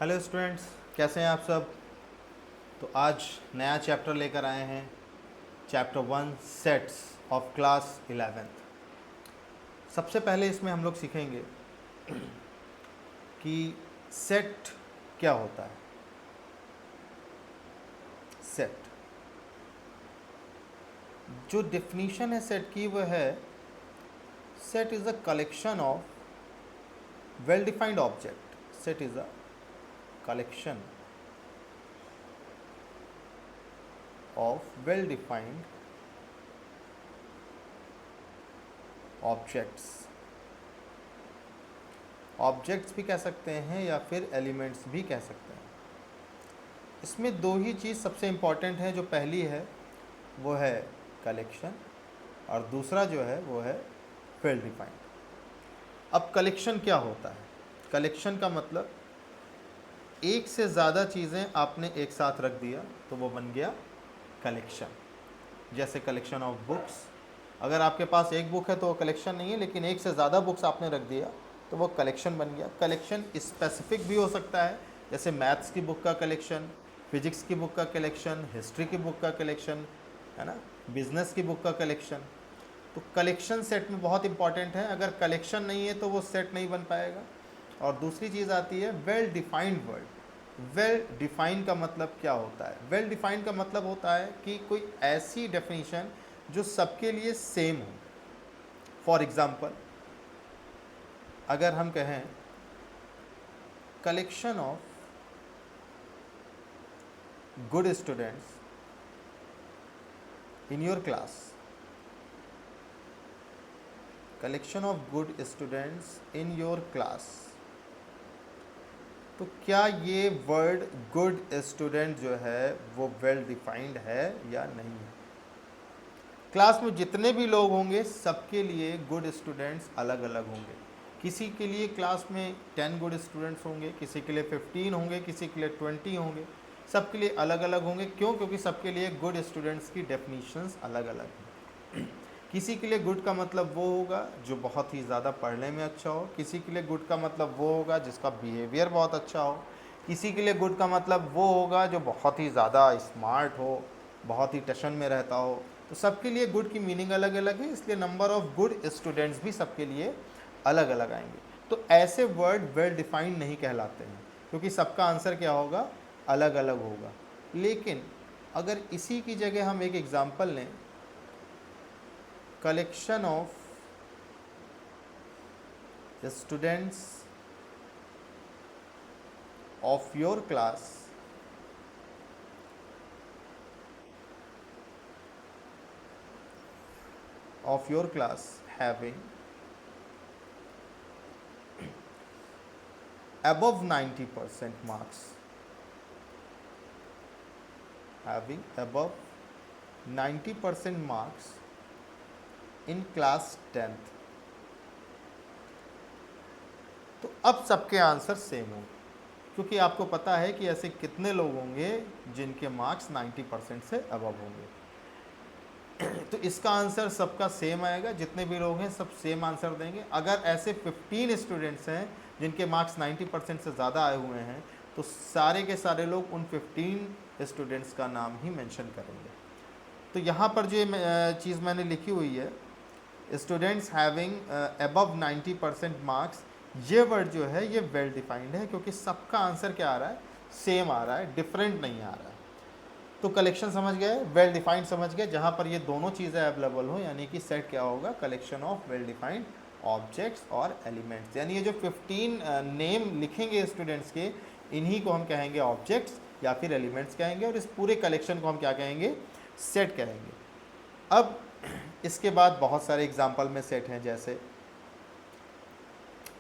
Hello students, कैसे हैं आप सब। तो आज नया चैप्टर लेकर आए हैं, chapter 1 sets of class 11th। सबसे पहले इसमें हम लोग सीखेंगे कि सेट क्या होता है। सेट, जो डेफिनीशन है सेट की वह है, set is a collection of well defined object. Set is a collection of well defined objects. Objects भी कह सकते हैं या फिर एलिमेंट्स भी कह सकते हैं। इसमें दो ही चीज़ सबसे इम्पॉर्टेंट है। जो पहली है वो है कलेक्शन, और दूसरा जो है वो है वेल डिफाइंड। अब कलेक्शन क्या होता है? कलेक्शन का मतलब एक से ज़्यादा चीज़ें आपने एक साथ रख दिया तो वो बन गया कलेक्शन। जैसे कलेक्शन ऑफ बुक्स, अगर आपके पास एक बुक है तो वो कलेक्शन नहीं है, लेकिन एक से ज़्यादा बुक्स आपने रख दिया तो वो कलेक्शन बन गया। कलेक्शन स्पेसिफिक भी हो सकता है, जैसे मैथ्स की बुक का कलेक्शन, फिजिक्स की बुक का कलेक्शन, हिस्ट्री की बुक का कलेक्शन, है ना, बिजनेस की बुक का कलेक्शन। तो कलेक्शन सेट में बहुत इंपॉर्टेंट है। अगर कलेक्शन नहीं है तो वो सेट नहीं बन पाएगा। और दूसरी चीज़ आती है well defined word. Well defined का मतलब क्या होता है? वेल डिफाइंड का मतलब होता है कि कोई ऐसी डेफिनेशन जो सबके लिए सेम हो। फॉर एग्जाम्पल, अगर हम कहें collection of good students in your class, collection of good students in your class, तो क्या ये वर्ड गुड स्टूडेंट जो है वो वेल डिफाइंड है या नहीं है? क्लास में जितने भी लोग होंगे सबके लिए गुड स्टूडेंट्स अलग अलग होंगे। किसी के लिए क्लास में 10 गुड स्टूडेंट्स होंगे, किसी के लिए 15 होंगे, किसी के लिए 20 होंगे। सबके लिए अलग अलग होंगे। क्यों? क्योंकि सबके लिए गुड स्टूडेंट्स की डेफिनीशंस अलग अलग हैं। किसी के लिए गुड का मतलब वो होगा जो बहुत ही ज़्यादा पढ़ने में अच्छा हो, किसी के लिए गुड का मतलब वो होगा जिसका बिहेवियर बहुत अच्छा हो, किसी के लिए गुड का मतलब वो होगा जो बहुत ही ज़्यादा स्मार्ट हो, बहुत ही टशन में रहता हो। तो सबके लिए गुड की मीनिंग अलग अलग है, इसलिए नंबर ऑफ गुड स्टूडेंट्स भी सबके लिए अलग अलग आएंगे। तो ऐसे वर्ड वेल डिफाइंड नहीं कहलाते हैं, क्योंकि सबका आंसर क्या होगा? अलग अलग होगा। लेकिन अगर इसी की जगह हम एक एग्जाम्पल लें, collection of students of your class having above 90% marks, having above 90% marks in class 10th, तो अब सबके आंसर सेम होंगे, क्योंकि आपको पता है कि ऐसे कितने लोग होंगे जिनके मार्क्स 90% से अबव होंगे। तो इसका आंसर सबका सेम आएगा। जितने भी लोग हैं सब सेम आंसर देंगे। अगर ऐसे 15 स्टूडेंट्स हैं जिनके मार्क्स 90% से ज़्यादा आए हुए हैं, तो सारे के सारे लोग उन 15 स्टूडेंट्स का नाम ही मेंशन करेंगे। तो यहाँ पर जो चीज़ मैंने लिखी हुई है, स्टूडेंट्स हैविंग अबव 90% मार्क्स, ये वर्ड जो है ये वेल डिफाइंड है, क्योंकि सबका आंसर क्या आ रहा है? सेम आ रहा है, डिफरेंट नहीं आ रहा है। तो कलेक्शन समझ गए, वेल डिफाइंड समझ गए। जहाँ पर ये दोनों चीज़ें अवेलेबल हो, यानी कि सेट क्या होगा? Collection of well defined objects और एलिमेंट्स। यानी ये जो 15 नेम लिखेंगे स्टूडेंट्स के, इन्हीं को हम कहेंगे ऑब्जेक्ट्स या फिर एलिमेंट्स कहेंगे, और इस पूरे कलेक्शन को हम क्या कहेंगे? सेट कहेंगे। अब इसके बाद बहुत सारे एग्जाम्पल में सेट हैं। जैसे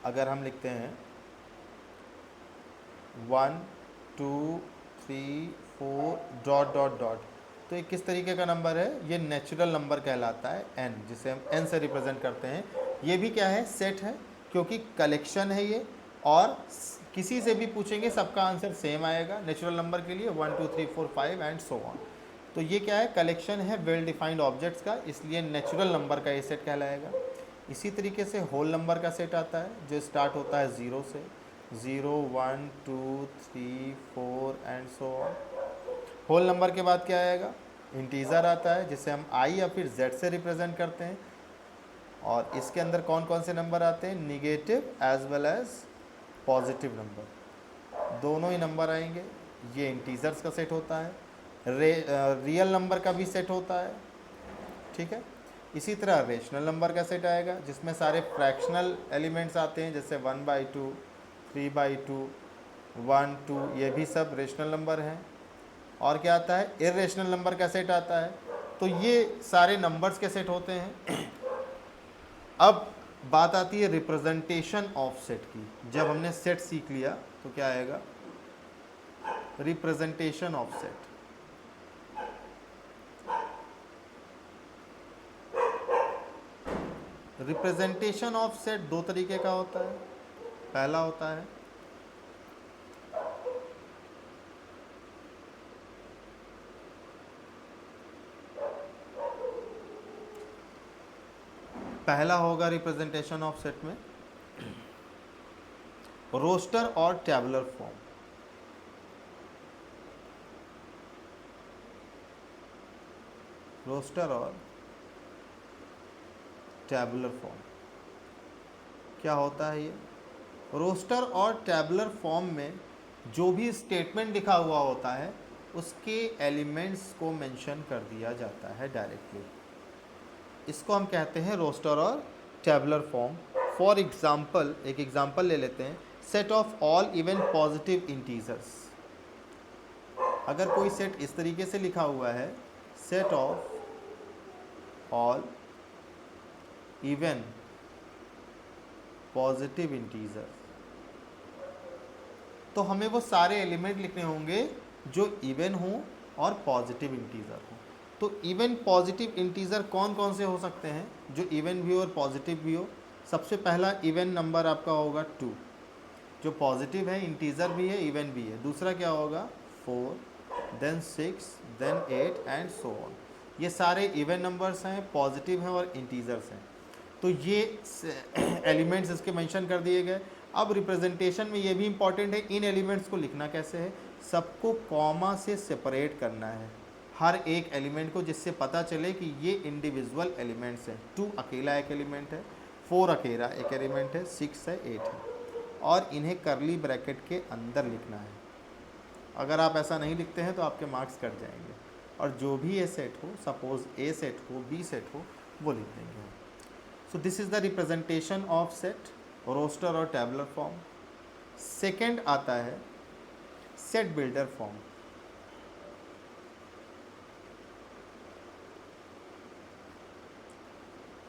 अगर हम लिखते हैं 1 2 3 4 डॉट डॉट डॉट, तो ये किस तरीके का नंबर है? ये नेचुरल नंबर कहलाता है, n, जिसे हम n से रिप्रेजेंट करते हैं। ये भी क्या है? सेट है, क्योंकि कलेक्शन है ये। और किसी से भी पूछेंगे सबका आंसर सेम आएगा नेचुरल नंबर के लिए, 1 2 3 4 5 एंड सो ऑन। तो ये क्या है? कलेक्शन है वेल डिफाइंड ऑब्जेक्ट्स का, इसलिए नेचुरल नंबर का ये सेट कहलाएगा। इसी तरीके से होल नंबर का सेट आता है जो स्टार्ट होता है 0 से, 0 1 2 3 4 and so on. Whole number के बाद क्या आएगा? इंटीजर आता है जिसे हम आई या फिर जेड से रिप्रेजेंट करते हैं। और इसके अंदर कौन कौन से नंबर आते हैं? Negative as well as positive number, दोनों ही नंबर आएंगे। ये इंटीजर्स का सेट होता है। रियल नंबर का भी सेट होता है, ठीक है। इसी तरह रेशनल नंबर का सेट आएगा जिसमें सारे फ्रैक्शनल एलिमेंट्स आते हैं, जैसे 1/2, 3/2, 1 2, ये भी सब रेशनल नंबर हैं। और क्या आता है? इर्रेशनल नंबर का सेट आता है। तो ये सारे नंबर्स के सेट होते हैं। अब बात आती है रिप्रेजेंटेशन ऑफ सेट की। जब हमने सेट सीख लिया तो क्या आएगा? Representation of set. Representation of set दो तरीके का होता है। पहला होता है पहला होगा रिप्रेजेंटेशन ऑफ सेट में रोस्टर और टैबुलर फॉर्म। रोस्टर और टैबुलर फॉर्म क्या होता है? ये रोस्टर और टैबुलर फॉर्म में जो भी स्टेटमेंट लिखा हुआ होता है उसके एलिमेंट्स को मेंशन कर दिया जाता है डायरेक्टली। इसको हम कहते हैं रोस्टर और टैबुलर फॉर्म। फॉर एग्जाम्पल, एक एग्जाम्पल ले लेते हैं, set of all even positive integers. अगर कोई सेट इस तरीके से लिखा हुआ है, set of all even positive integer, तो हमें वो सारे एलिमेंट लिखने होंगे जो इवन हो और पॉजिटिव इंटीजर हो। तो इवन पॉजिटिव इंटीजर कौन कौन से हो सकते हैं जो इवन भी हो और पॉजिटिव भी हो? सबसे पहला इवन नंबर आपका होगा 2, जो पॉजिटिव है, इंटीजर भी है, इवन भी है। दूसरा क्या होगा? 4, then 6, then 8 and so on. ये सारे इवन नंबर्स हैं, पॉजिटिव हैं और इंटीजर्स हैं। तो ये एलिमेंट्स इसके मेंशन कर दिए गए। अब रिप्रेजेंटेशन में ये भी इंपॉर्टेंट है, इन एलिमेंट्स को लिखना कैसे है? सबको कॉमा से सेपरेट करना है, हर एक एलिमेंट को, जिससे पता चले कि ये इंडिविजुअल एलिमेंट्स हैं। 2 अकेला एक एलिमेंट है, 4 अकेला एक एलिमेंट है, 6 है, 8 है। और इन्हें करली ब्रैकेट के अंदर लिखना है। अगर आप ऐसा नहीं लिखते हैं तो आपके मार्क्स कट जाएंगे। और जो भी ए सेट हो, सपोज ए सेट हो, बी सेट हो, वो लिख देंगे। So this is the representation of set, roster और टैबुलर फॉर्म। सेकेंड आता है set builder form.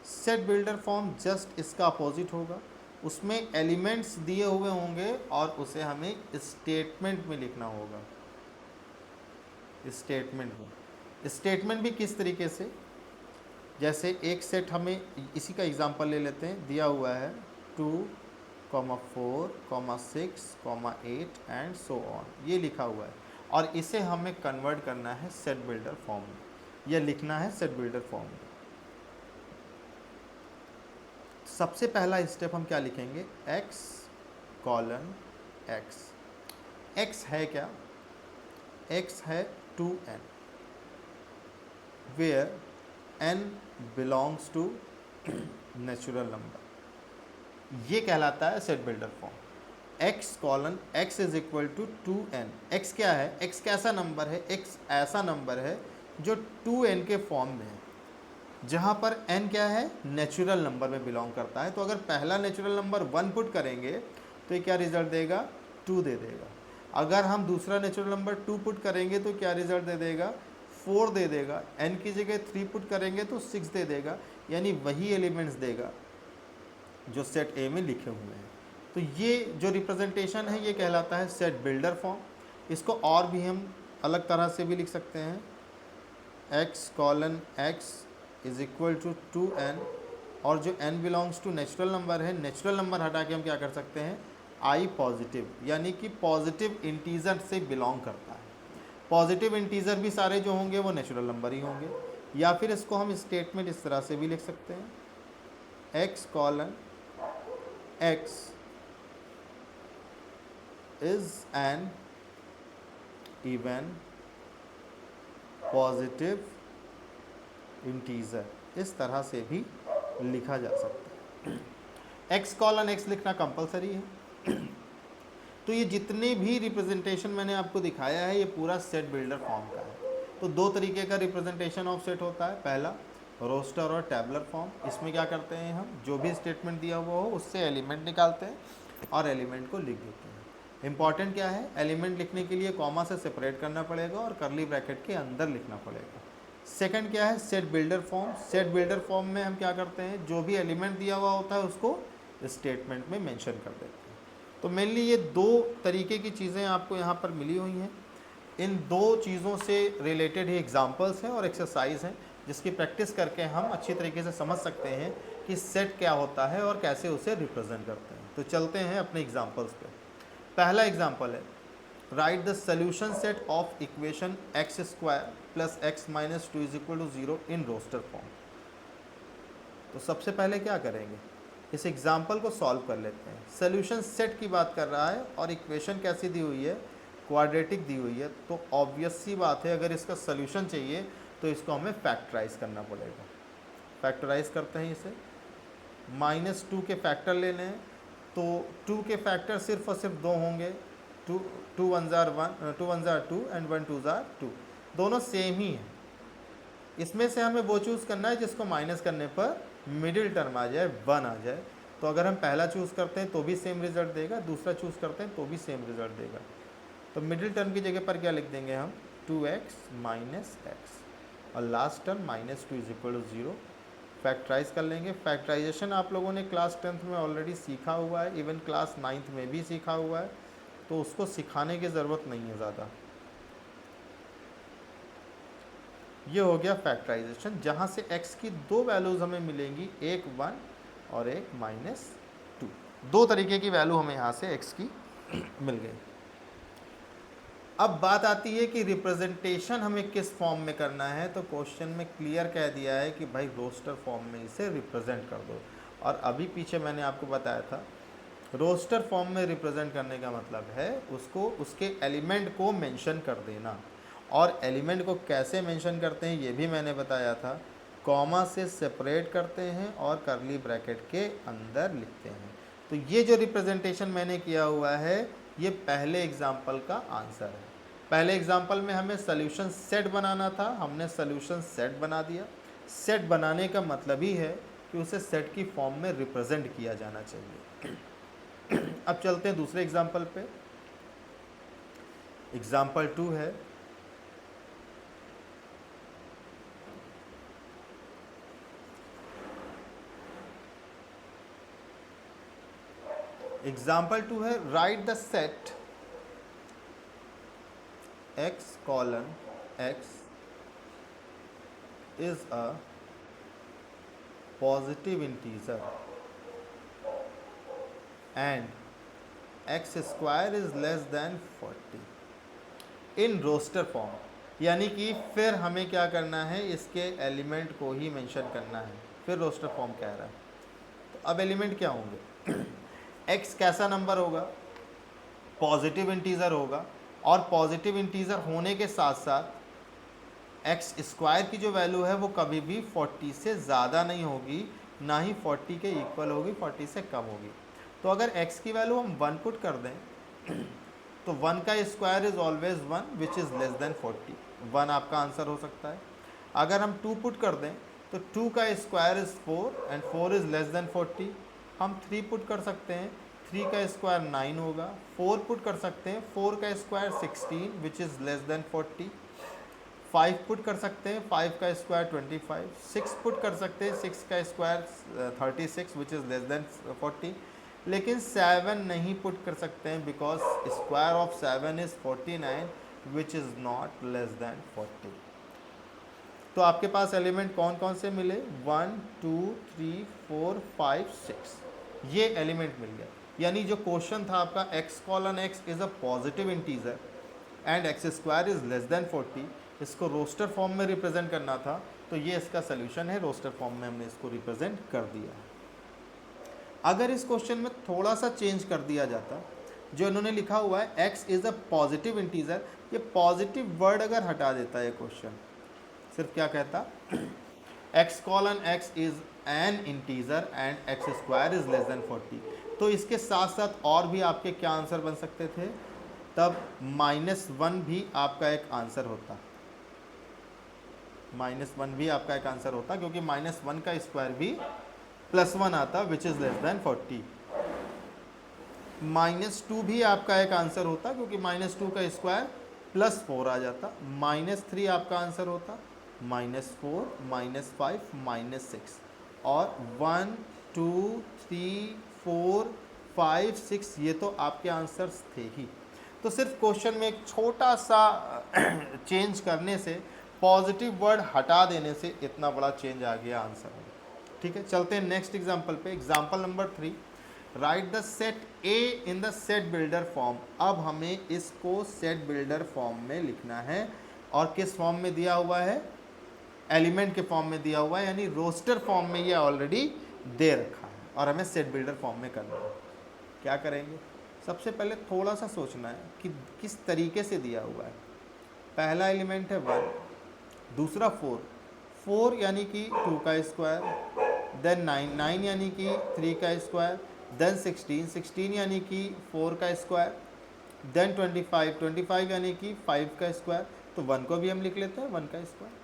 Set builder form just इसका अपोजिट होगा। उसमें एलिमेंट्स दिए हुए होंगे और उसे हमें स्टेटमेंट में लिखना होगा। स्टेटमेंट भी किस तरीके से? जैसे एक सेट, हमें इसी का एग्जांपल ले लेते हैं, दिया हुआ है 2, 4, 6, 8 एंड सो ऑन, ये लिखा हुआ है। और इसे हमें कन्वर्ट करना है सेट बिल्डर फॉर्म में, यह लिखना है सेट बिल्डर फॉर्म में। सबसे पहला स्टेप हम क्या लिखेंगे? x colon x। x है क्या? x है 2n, where n belongs to natural number. ये कहलाता है set builder form. x colon x is equal to 2n। x क्या है? x कैसा नंबर है? x ऐसा नंबर है जो 2n के फॉर्म में है, जहाँ पर n क्या है? नेचुरल नंबर में बिलोंग करता है। तो अगर पहला नेचुरल नंबर 1 पुट करेंगे तो ये क्या रिजल्ट देगा? 2 दे देगा। अगर हम दूसरा नेचुरल नंबर 2 पुट करेंगे तो क्या रिजल्ट दे देगा? 4 दे देगा। n की जगह 3 पुट करेंगे तो 6 दे देगा। यानी वही एलिमेंट्स देगा जो सेट ए में लिखे हुए हैं। तो ये जो रिप्रेजेंटेशन है ये कहलाता है सेट बिल्डर फॉर्म। इसको और भी हम अलग तरह से भी लिख सकते हैं, x colon x is equal to 2n, और जो n belongs to natural number है, नेचुरल नंबर हटा के हम क्या कर सकते हैं? i पॉजिटिव, यानी कि पॉजिटिव इंटीजर से बिलोंग करता है। पॉजिटिव इंटीजर भी सारे जो होंगे वो नेचुरल नंबर ही होंगे। या फिर इसको हम स्टेटमेंट इस तरह से भी लिख सकते हैं, x colon x is N even positive integer, इस तरह से भी लिखा जा सकता है। एक्स कॉलन एक्स लिखना कंपलसरी है। तो ये जितने भी रिप्रेजेंटेशन मैंने आपको दिखाया है ये पूरा सेट बिल्डर फॉर्म का है। तो दो तरीके का रिप्रेजेंटेशन ऑफ सेट होता है, पहला रोस्टर और टैबुलर फॉर्म। इसमें क्या करते हैं, हम जो भी स्टेटमेंट दिया हुआ हो उससे एलिमेंट निकालते हैं और एलिमेंट को लिख देते हैं। इंपॉर्टेंट क्या है, एलिमेंट लिखने के लिए कॉमा से सेपरेट करना पड़ेगा और करली ब्रैकेट के अंदर लिखना पड़ेगा। सेकंड क्या है, set builder form. Set builder form में हम क्या करते हैं, जो भी एलिमेंट दिया हुआ होता है उसको स्टेटमेंट में मेंशन कर देते हैं। तो मेनली ये दो तरीके की चीज़ें आपको यहाँ पर मिली हुई हैं। इन दो चीज़ों से रिलेटेड ही एग्जांपल्स हैं और एक्सरसाइज हैं जिसकी प्रैक्टिस करके हम अच्छी तरीके से समझ सकते हैं कि सेट क्या होता है और कैसे उसे रिप्रेजेंट करते हैं। तो चलते हैं अपने एग्जांपल्स पे। पहला एग्जांपल है, right the solution set of equation x square plus x minus 2 is equal to 0 in roster form. तो सबसे पहले क्या करेंगे, इस एग्जाम्पल को सॉल्व कर लेते हैं। सोल्यूशन सेट की बात कर रहा है और इक्वेशन कैसी दी हुई है, क्वाड्रेटिक दी हुई है। तो ऑब्वियस सी बात है, अगर इसका सोल्यूशन चाहिए तो इसको हमें फैक्टराइज करना पड़ेगा। फैक्टराइज करते हैं इसे, -2 के फैक्टर लेने हैं। तो 2 के फैक्टर सिर्फ और सिर्फ दो होंगे, 2 1 जार 1, 2 1 जार 2 एंड 1 2 जार 2, दोनों सेम ही हैं। इसमें से हमें वो चूज़ करना है जिसको माइनस करने पर मिडिल टर्म आ जाए, 1 आ जाए। तो अगर हम पहला चूज़ करते हैं तो भी सेम रिजल्ट देगा, दूसरा चूज़ करते हैं तो भी सेम रिजल्ट देगा। तो मिडिल टर्म की जगह पर क्या लिख देंगे हम, 2x माइनस एक्स, और last term -2 is equal to 0। Factorise कर लेंगे। फैक्टराइजेशन आप लोगों ने क्लास 10th में ऑलरेडी सीखा हुआ है, इवन क्लास 9th में भी सीखा हुआ है, तो उसको सिखाने की ज़रूरत नहीं है ज़्यादा। ये हो गया फैक्टराइजेशन, जहाँ से x की दो वैल्यूज़ हमें मिलेंगी, एक 1 और एक -2। दो तरीके की वैल्यू हमें यहाँ से x की मिल गई। अब बात आती है कि रिप्रेजेंटेशन हमें किस फॉर्म में करना है। तो क्वेश्चन में क्लियर कह दिया है कि भाई रोस्टर फॉर्म में इसे रिप्रेजेंट कर दो। और अभी पीछे मैंने आपको बताया था, रोस्टर फॉर्म में रिप्रेजेंट करने का मतलब है उसको उसके एलिमेंट को मेंशन कर देना। और एलिमेंट को कैसे मेंशन करते हैं ये भी मैंने बताया था, कॉमा से सेपरेट करते हैं और करली ब्रैकेट के अंदर लिखते हैं। तो ये जो रिप्रेजेंटेशन मैंने किया हुआ है ये पहले एग्जाम्पल का आंसर है। पहले एग्जाम्पल में हमें सोल्यूशन सेट बनाना था, हमने सोल्यूशन सेट बना दिया। सेट बनाने का मतलब ही है कि उसे सेट की फॉर्म में रिप्रेजेंट किया जाना चाहिए। अब चलते हैं दूसरे एग्जाम्पल पे। एग्जाम्पल 2 है, एग्जाम्पल 2 है, right the set x colon x is a positive integer and x square is less than 40 in roster form. यानी कि फिर हमें क्या करना है, इसके एलिमेंट को ही मेंशन करना है। फिर रोस्टर फॉर्म कह रहा है, तो अब एलिमेंट क्या होंगे, x कैसा नंबर होगा, पॉजिटिव इंटीजर होगा। और पॉजिटिव इंटीजर होने के साथ साथ एक्स स्क्वायर की जो वैल्यू है वो कभी भी 40 से ज़्यादा नहीं होगी, ना ही 40 के इक्वल होगी, 40 से कम होगी। तो अगर x की वैल्यू हम 1 पुट कर दें तो 1 का square is always 1 which is less than 40। 1 आपका आंसर हो सकता है। अगर हम 2 पुट कर दें तो 2 का square is 4 and 4 is less than 40। हम 3 पुट कर सकते हैं, 3 का स्क्वायर 9 होगा। 4 पुट कर सकते हैं, 4 का square 16 which is less than 40। 5 put कर सकते हैं, 5 का स्क्वायर 25। 6 पुट कर सकते हैं, 6 का square 36 which is less than 40। लेकिन 7 नहीं पुट कर सकते हैं because square of 7 is 49 which is not less than 40। तो आपके पास एलिमेंट कौन कौन से मिले, 1 2 3 4 5 6, ये एलिमेंट मिल गया। यानी जो क्वेश्चन था आपका x colon x is a positive integer and x square is less than 40, इसको रोस्टर फॉर्म में रिप्रेजेंट करना था। तो ये इसका सोल्यूशन है, रोस्टर फॉर्म में हमने इसको रिप्रेजेंट कर दिया है। अगर इस क्वेश्चन में थोड़ा सा चेंज कर दिया जाता, जो इन्होंने लिखा हुआ है x is a positive integer, ये पॉजिटिव वर्ड अगर हटा देता है क्वेश्चन, सिर्फ क्या कहता, x colon x is an integer and x square is less than 40, तो इसके साथ साथ और भी आपके क्या आंसर बन सकते थे, तब -1 भी आपका एक आंसर होता, -1 भी आपका एक आंसर होता, क्योंकि -1 का स्क्वायर भी +1 आता विच इज़ लेस देन 40। -2 भी आपका एक आंसर होता, क्योंकि -2 का स्क्वायर +4 आ जाता। -3 आपका आंसर होता, -4, -5, -6, और 1, 2, 3, 4, 5, 6 ये तो आपके आंसर्स थे ही। तो सिर्फ क्वेश्चन में एक छोटा सा चेंज करने से, पॉजिटिव वर्ड हटा देने से इतना बड़ा चेंज आ गया आंसर में। ठीक है, चलते हैं नेक्स्ट एग्जांपल पे। Example number 3, right the set A in the set builder form. अब हमें इसको सेट बिल्डर फॉर्म में लिखना है, और किस फॉर्म में दिया हुआ है, एलिमेंट के फॉर्म में दिया हुआ है, यानी रोस्टर फॉर्म में ये ऑलरेडी दे रखा है, और हमें सेट बिल्डर फॉर्म में करना है। क्या करेंगे, सबसे पहले थोड़ा सा सोचना है कि किस तरीके से दिया हुआ है। पहला एलिमेंट है 1, दूसरा 4, 4 यानी कि 2 का स्क्वायर, देन 9, 9 यानी कि 3 का स्क्वायर, देन 16, 16 यानी कि 4 का स्क्वायर, देन 25, 25 यानी कि 5 का स्क्वायर। तो 1 को भी हम लिख लेते हैं 1 का स्क्वायर।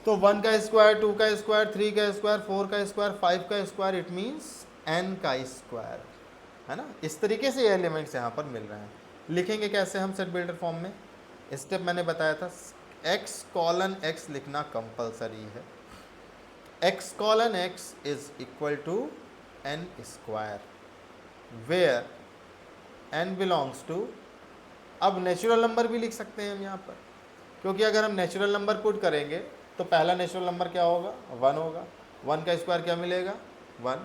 तो 1 का स्क्वायर, 2 का स्क्वायर, 3 का स्क्वायर, 4 का स्क्वायर, 5 का स्क्वायर, इट मीन्स n का स्क्वायर, है ना। इस तरीके से ये एलिमेंट्स यहाँ पर मिल रहे हैं। लिखेंगे कैसे हम सेट बिल्डर फॉर्म में, स्टेप मैंने बताया था, x कॉलन x लिखना कंपलसरी है। x colon x is equal to n square, where n belongs to, अब नेचुरल नंबर भी लिख सकते हैं हम यहाँ पर, क्योंकि अगर हम नेचुरल नंबर पुट करेंगे तो पहला नेचुरल नंबर क्या होगा, 1 होगा। 1 का स्क्वायर क्या मिलेगा, 1,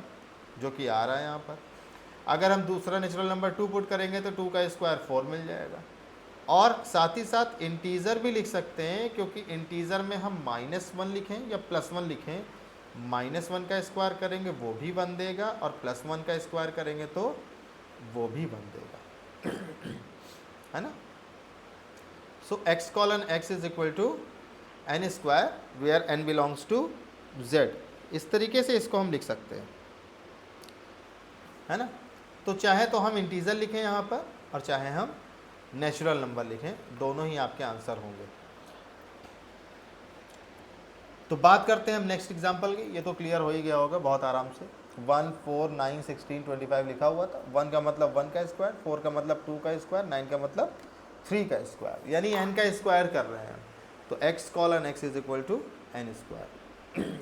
जो कि आ रहा है यहाँ पर। अगर हम दूसरा नेचुरल नंबर 2 पुट करेंगे तो 2 का स्क्वायर 4 मिल जाएगा। और साथ ही साथ इंटीज़र भी लिख सकते हैं, क्योंकि इंटीज़र में हम -1 लिखें या +1 लिखें, -1 का स्क्वायर करेंगे वो भी 1 देगा, और +1 का स्क्वायर करेंगे तो वो भी 1 देगा, है ना। So x colon x is equal to n square where n belongs to z। इस तरीके से इसको हम लिख सकते हैं, है ना। तो चाहे तो हम इंटीजर लिखें यहाँ पर, और चाहे हम नेचुरल नंबर लिखें, दोनों ही आपके आंसर होंगे। तो बात करते हैं हम नेक्स्ट एग्जांपल की। ये तो क्लियर हो ही गया होगा बहुत आराम से। 1, 4, 9, 16, 25 लिखा हुआ था। 1 का मतलब 1 का स्क्वायर, 4 का मतलब 2 का स्क्वायर, 9 का मतलब 3 का स्क्वायर, यानी n का स्क्वायर कर रहे हैं। तो x colon x is equal to n square.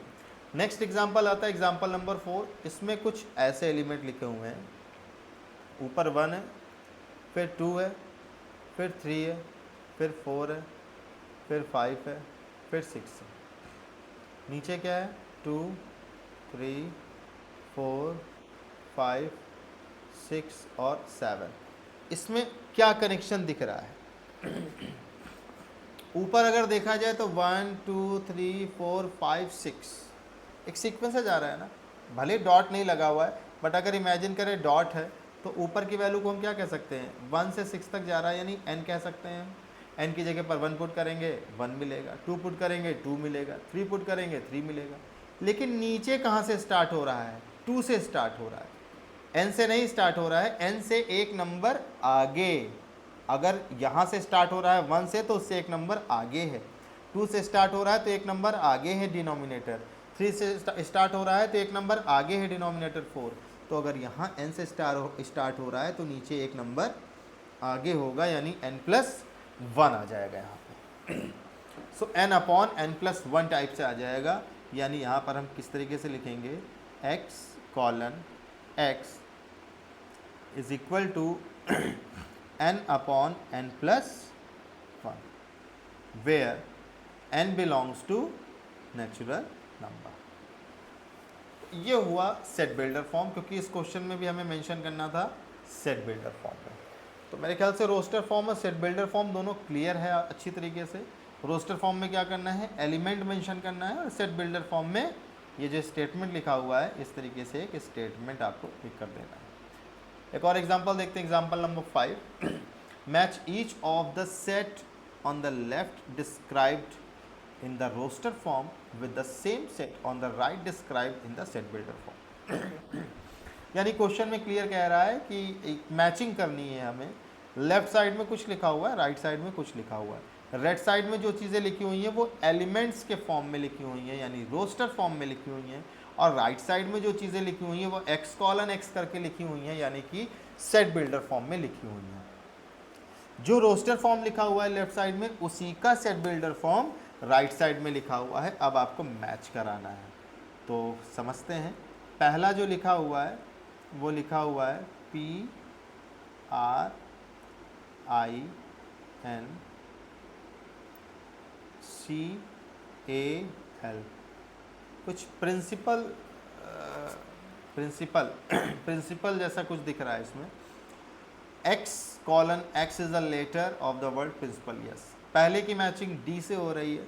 Next example आता है एग्जाम्पल नंबर 4। इसमें कुछ ऐसे एलिमेंट लिखे हुए हैं, ऊपर 1 है, फिर 2 है, फिर 3 है, फिर 4 है, फिर 5 है, फिर 6 है। नीचे क्या है, 2, 3, 4, 5, 6 और 7। इसमें क्या कनेक्शन दिख रहा है, ऊपर अगर देखा जाए तो 1, 2, 3, 4, 5, 6 एक सीक्वेंस से जा रहा है ना। भले डॉट नहीं लगा हुआ है, बट अगर इमेजिन करें डॉट है तो ऊपर की वैल्यू को हम क्या कह सकते हैं, 1 से 6 तक जा रहा है, यानी n कह सकते हैं। n की जगह पर 1 पुट करेंगे 1 मिलेगा, 2 पुट करेंगे 2 मिलेगा, 3 पुट करेंगे 3 मिलेगा। लेकिन नीचे कहाँ से स्टार्ट हो रहा है, 2 से स्टार्ट हो रहा है, n से नहीं स्टार्ट हो रहा है, n से एक नंबर आगे। अगर यहाँ से स्टार्ट हो रहा है 1 से, तो उससे एक नंबर आगे है। 2 से स्टार्ट हो रहा है तो एक नंबर आगे है डिनोमिनेटर। 3 से स्टार्ट हो रहा है तो एक नंबर आगे है डिनोमिनेटर 4। तो अगर यहाँ n से स्टार्ट हो रहा है तो नीचे एक नंबर आगे होगा, यानी n+1 आ जाएगा यहाँ पे। सो n अपॉन n+1 टाइप से आ जाएगा। यानी यहाँ पर हम किस तरीके से लिखेंगे, x colon x is equal to n upon n+1 where n belongs to natural number. ये हुआ सेट बिल्डर फॉर्म, क्योंकि इस क्वेश्चन में भी हमें मेंशन करना था सेट बिल्डर फॉर्म में। तो मेरे ख्याल से रोस्टर फॉर्म और सेट बिल्डर फॉर्म दोनों क्लियर है अच्छी तरीके से। रोस्टर फॉर्म में क्या करना है, एलिमेंट मेंशन करना है, और सेट बिल्डर फॉर्म में ये जो स्टेटमेंट लिखा हुआ है इस तरीके से एक स्टेटमेंट आपको पिक कर देना है। एक और एग्जांपल देखते हैं, example number 5। Match each of the set on the left described in the roster form with the same set on the right described in the set builder form. यानी question में clear कह रहा है कि matching करनी है हमें, left side में कुछ लिखा हुआ है, राइट साइड में कुछ लिखा हुआ है। राइट साइड में जो चीज़ें लिखी हुई हैं वो एलिमेंट्स के फॉर्म में लिखी हुई हैं, यानी रोस्टर फॉर्म में लिखी हुई हैं, और राइट साइड में जो चीज़ें लिखी हुई हैं वो एक्स कॉलन एक्स करके लिखी हुई हैं, यानी कि सेट बिल्डर फॉर्म में लिखी हुई हैं। जो रोस्टर फॉर्म लिखा हुआ है लेफ्ट साइड में, उसी का set builder form right side में लिखा हुआ है। अब आपको मैच कराना है, तो समझते हैं। पहला जो लिखा हुआ है वो लिखा हुआ है PRIN, CAL, कुछ प्रिंसिपल जैसा कुछ दिख रहा है इसमें। X:X is the letter of the word principal. Yes, पहले की मैचिंग D से हो रही है।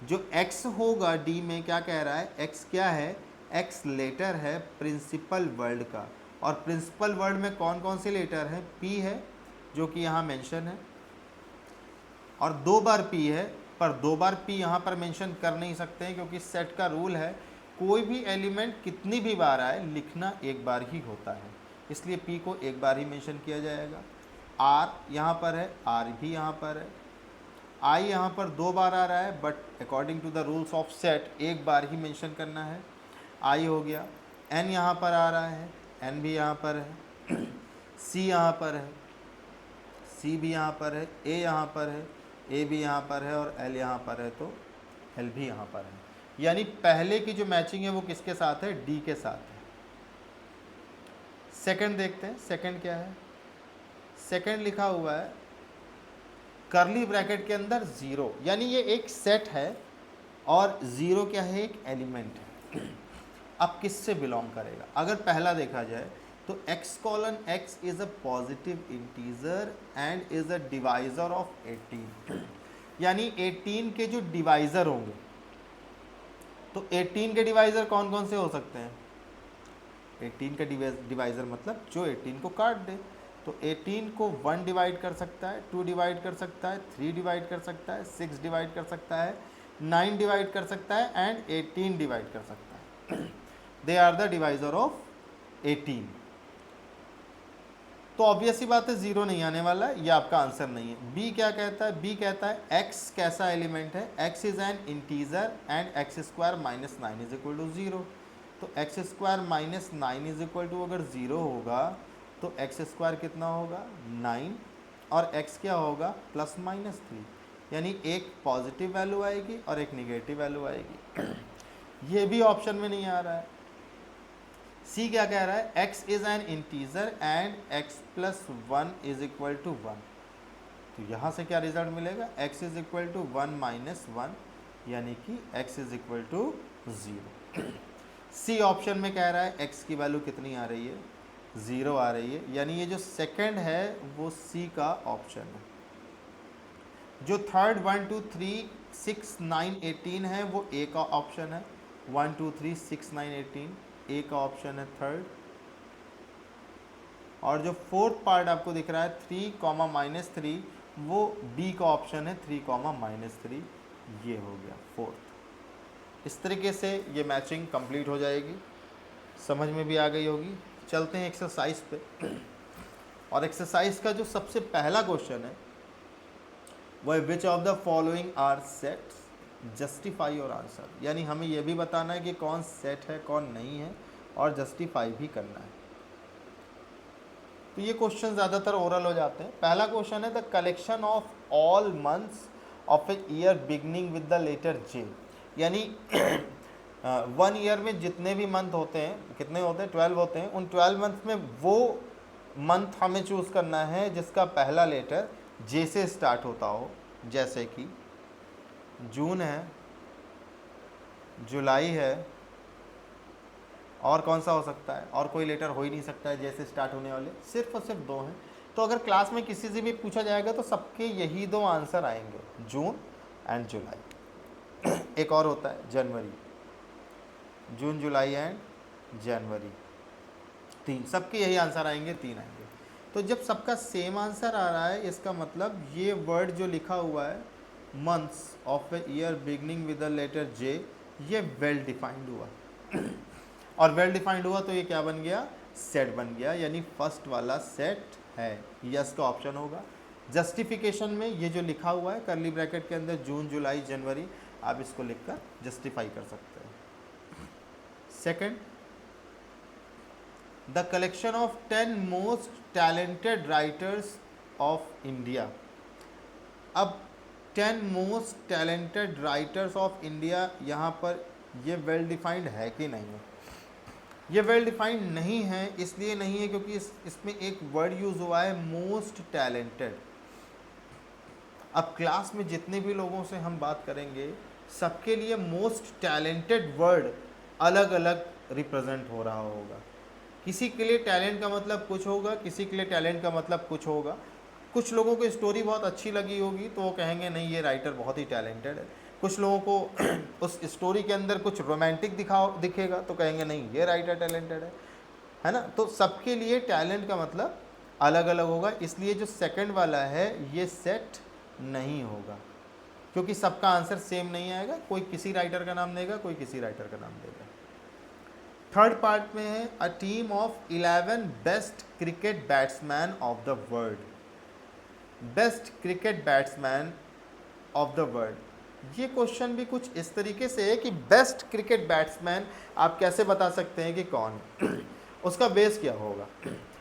जो X होगा D में, क्या कह रहा है, X क्या है, X लेटर है प्रिंसिपल वर्ड का, और प्रिंसिपल वर्ड में कौन कौन से लेटर हैं, P है जो कि यहाँ मेंशन है, और 2 बार P है, पर 2 बार P यहाँ पर मेंशन कर नहीं सकते हैं, क्योंकि सेट का रूल है कोई भी एलिमेंट कितनी भी बार आए लिखना एक बार ही होता है, इसलिए P को एक बार ही मेंशन किया जाएगा। R यहाँ पर है, R भी यहाँ पर है। I यहाँ पर 2 बार आ रहा है, but according to the rules of set एक बार ही मेंशन करना है, I हो गया। N यहाँ पर आ रहा है, N भी यहाँ पर है। C यहाँ पर है, C भी यहाँ पर है, A यहाँ पर है, A भी यहाँ पर है, और L यहाँ पर है, तो L भी यहाँ पर है। यानी पहले की जो मैचिंग है वो किसके साथ है, D के साथ है। सेकंड देखते हैं, सेकंड क्या है। सेकंड लिखा हुआ है कर्ली ब्रैकेट के अंदर 0, यानी ये एक सेट है और 0 क्या है, एक एलिमेंट है। अब किससे बिलोंग करेगा, अगर पहला देखा जाए तो X:X is a positive integer and is a divisor of 18, यानी 18 के जो डिवाइजर होंगे, तो 18 के डिवाइजर कौन कौन से हो सकते हैं, 18 का डिवाइजर मतलब जो 18 को काट दे। तो 18 को 1 डिवाइड कर सकता है, 2 डिवाइड कर सकता है, 3 डिवाइड कर सकता है, 6 डिवाइड कर सकता है, 9 डिवाइड कर सकता है, एंड 18 डिवाइड कर सकता है। They are the divisor of 18। तो ऑब्वियस सी बात है 0 नहीं आने वाला है, ये आपका आंसर नहीं है। बी क्या कहता है, बी कहता है x कैसा एलिमेंट है, x is an integer and x² minus 9 is equal to 0। तो x² minus 9 is equal to अगर 0 होगा तो x² कितना होगा 9, और x क्या होगा प्लस माइनस 3, यानी एक पॉजिटिव वैल्यू आएगी और एक निगेटिव वैल्यू आएगी। ये भी ऑप्शन में नहीं आ रहा है। सी क्या कह रहा है, x is an integer and x plus 1 is equal to 1। तो यहाँ से क्या रिजल्ट मिलेगा, x is equal to 1 minus 1, यानी कि x is equal to 0। C option में कह रहा है x की वैल्यू कितनी आ रही है, 0 आ रही है, यानी ये जो सेकंड है वो सी का ऑप्शन है। जो थर्ड 1 2 3 6 9 18 है वो ए का ऑप्शन है। 1 2 3 6 9 18 ए का ऑप्शन है थर्ड। और जो फोर्थ पार्ट आपको दिख रहा है 3, -3 वो बी का ऑप्शन है, 3, -3 ये हो गया फोर्थ। इस तरीके से ये मैचिंग कंप्लीट हो जाएगी, समझ में भी आ गई होगी। चलते हैं एक्सरसाइज पे। और एक्सरसाइज का जो सबसे पहला क्वेश्चन है वो है which of the following are sets, justify और आंसर, यानी हमें यह भी बताना है कि कौन सेट है कौन नहीं है, और जस्टिफाई भी करना है। तो ये क्वेश्चन ज़्यादातर ओरल हो जाते हैं। पहला क्वेश्चन है the collection of all months of a year beginning with the letter J, यानी 1 ईयर में जितने भी मंथ होते हैं, कितने होते हैं 12 होते हैं, उन 12 मंथ में वो मंथ हमें चूज़ करना है जिसका पहला लेटर जे से स्टार्ट होता हो, जैसे कि जून है, जुलाई है, और कौन सा हो सकता है, और कोई लेटर हो ही नहीं सकता है जैसे स्टार्ट होने वाले, सिर्फ और सिर्फ 2 हैं। तो अगर क्लास में किसी से भी पूछा जाएगा तो सबके यही 2 आंसर आएंगे, जून एंड जुलाई। एक और होता है जनवरी, जून जुलाई एंड जनवरी, 3, सबके यही आंसर आएंगे, 3 आएंगे। तो जब सबका सेम आंसर आ रहा है, इसका मतलब ये वर्ड जो लिखा हुआ है months of a year beginning with the letter J, ये वेल डिफाइंड हुआ और वेल डिफाइंड हुआ तो ये क्या बन गया, सेट बन गया, यानी फर्स्ट वाला सेट है। यस का ऑप्शन होगा। जस्टिफिकेशन में ये जो लिखा हुआ है कर्ली ब्रैकेट के अंदर जून जुलाई जनवरी, आप इसको लिखकर जस्टिफाई कर सकते हैं। Second, the collection of 10 most talented writers of India. अब 10 most talented writers of India, यहाँ पर ये वेल डिफाइंड है कि नहीं है? ये वेल डिफाइंड नहीं है, इसलिए नहीं है क्योंकि इसमें एक वर्ड यूज़ हुआ है मोस्ट टैलेंटेड। अब क्लास में जितने भी लोगों से हम बात करेंगे, सबके लिए मोस्ट टैलेंटेड वर्ड अलग अलग रिप्रेजेंट हो रहा होगा। किसी के लिए टैलेंट का मतलब कुछ होगा, किसी के लिए टैलेंट का मतलब कुछ होगा। कुछ लोगों को स्टोरी बहुत अच्छी लगी होगी तो वो कहेंगे नहीं ये राइटर बहुत ही टैलेंटेड है। कुछ लोगों को उस स्टोरी के अंदर कुछ रोमांटिक दिखेगा तो कहेंगे नहीं ये राइटर टैलेंटेड है ना। तो सबके लिए टैलेंट का मतलब अलग अलग होगा, इसलिए जो सेकंड वाला है ये सेट नहीं होगा, क्योंकि सबका आंसर सेम नहीं आएगा। कोई किसी राइटर का नाम देगा, कोई किसी राइटर का नाम देगा। थर्ड पार्ट में है a team of 11 best cricket batsman of the world. Best cricket batsman of the world, ये क्वेश्चन भी कुछ इस तरीके से है कि बेस्ट क्रिकेट बैट्समैन आप कैसे बता सकते हैं कि कौन है? उसका बेस क्या होगा?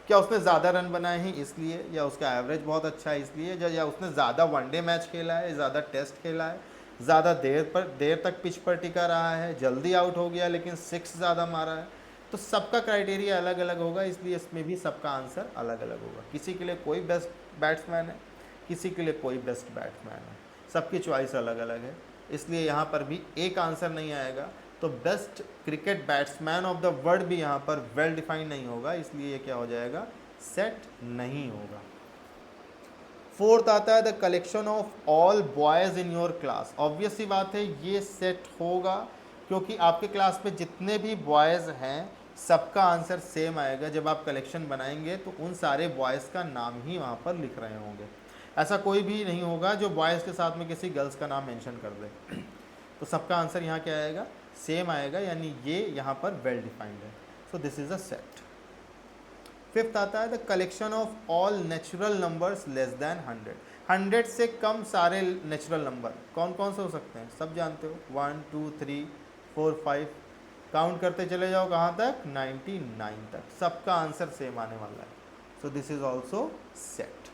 क्या उसने ज़्यादा रन बनाए हैं इसलिए, या उसका एवरेज बहुत अच्छा है इसलिए, या उसने ज़्यादा वनडे मैच खेला है, ज़्यादा टेस्ट खेला है, ज़्यादा देर तक पिच पर टिका रहा है, जल्दी आउट हो गया लेकिन 6 ज़्यादा मारा है। तो सबका क्राइटेरिया अलग अलग होगा, इसलिए इसमें भी सबका आंसर अलग अलग होगा। किसी के लिए कोई बेस्ट बैट्समैन है, किसी के लिए कोई बेस्ट बैट्समैन है, सबकी चॉइस अलग अलग है, इसलिए यहाँ पर भी एक आंसर नहीं आएगा। तो best cricket batsman of the world भी यहाँ पर वेल डिफाइंड नहीं होगा, इसलिए ये क्या हो जाएगा, सेट नहीं होगा। फोर्थ आता है the collection of all boys in your class. Obvious सी बात है ये सेट होगा, क्योंकि आपके क्लास में जितने भी बॉयज़ हैं सबका आंसर सेम आएगा। जब आप कलेक्शन बनाएंगे तो उन सारे बॉयज़ का नाम ही वहाँ पर लिख रहे होंगे। ऐसा कोई भी नहीं होगा जो बॉयज़ के साथ में किसी गर्ल्स का नाम मेंशन कर दे। तो सबका आंसर यहाँ क्या आएगा, सेम आएगा, यानी ये यहाँ पर वेल डिफाइंड है। So this is a set. Fifth आता है the collection of all natural numbers less than 100। 100 से कम सारे नेचुरल नंबर कौन कौन से हो सकते हैं, सब जानते हो, 1 2 3 4 5, काउंट करते चले जाओ कहाँ तक, 99 तक। सबका आंसर सेम आने वाला है। So this is also set.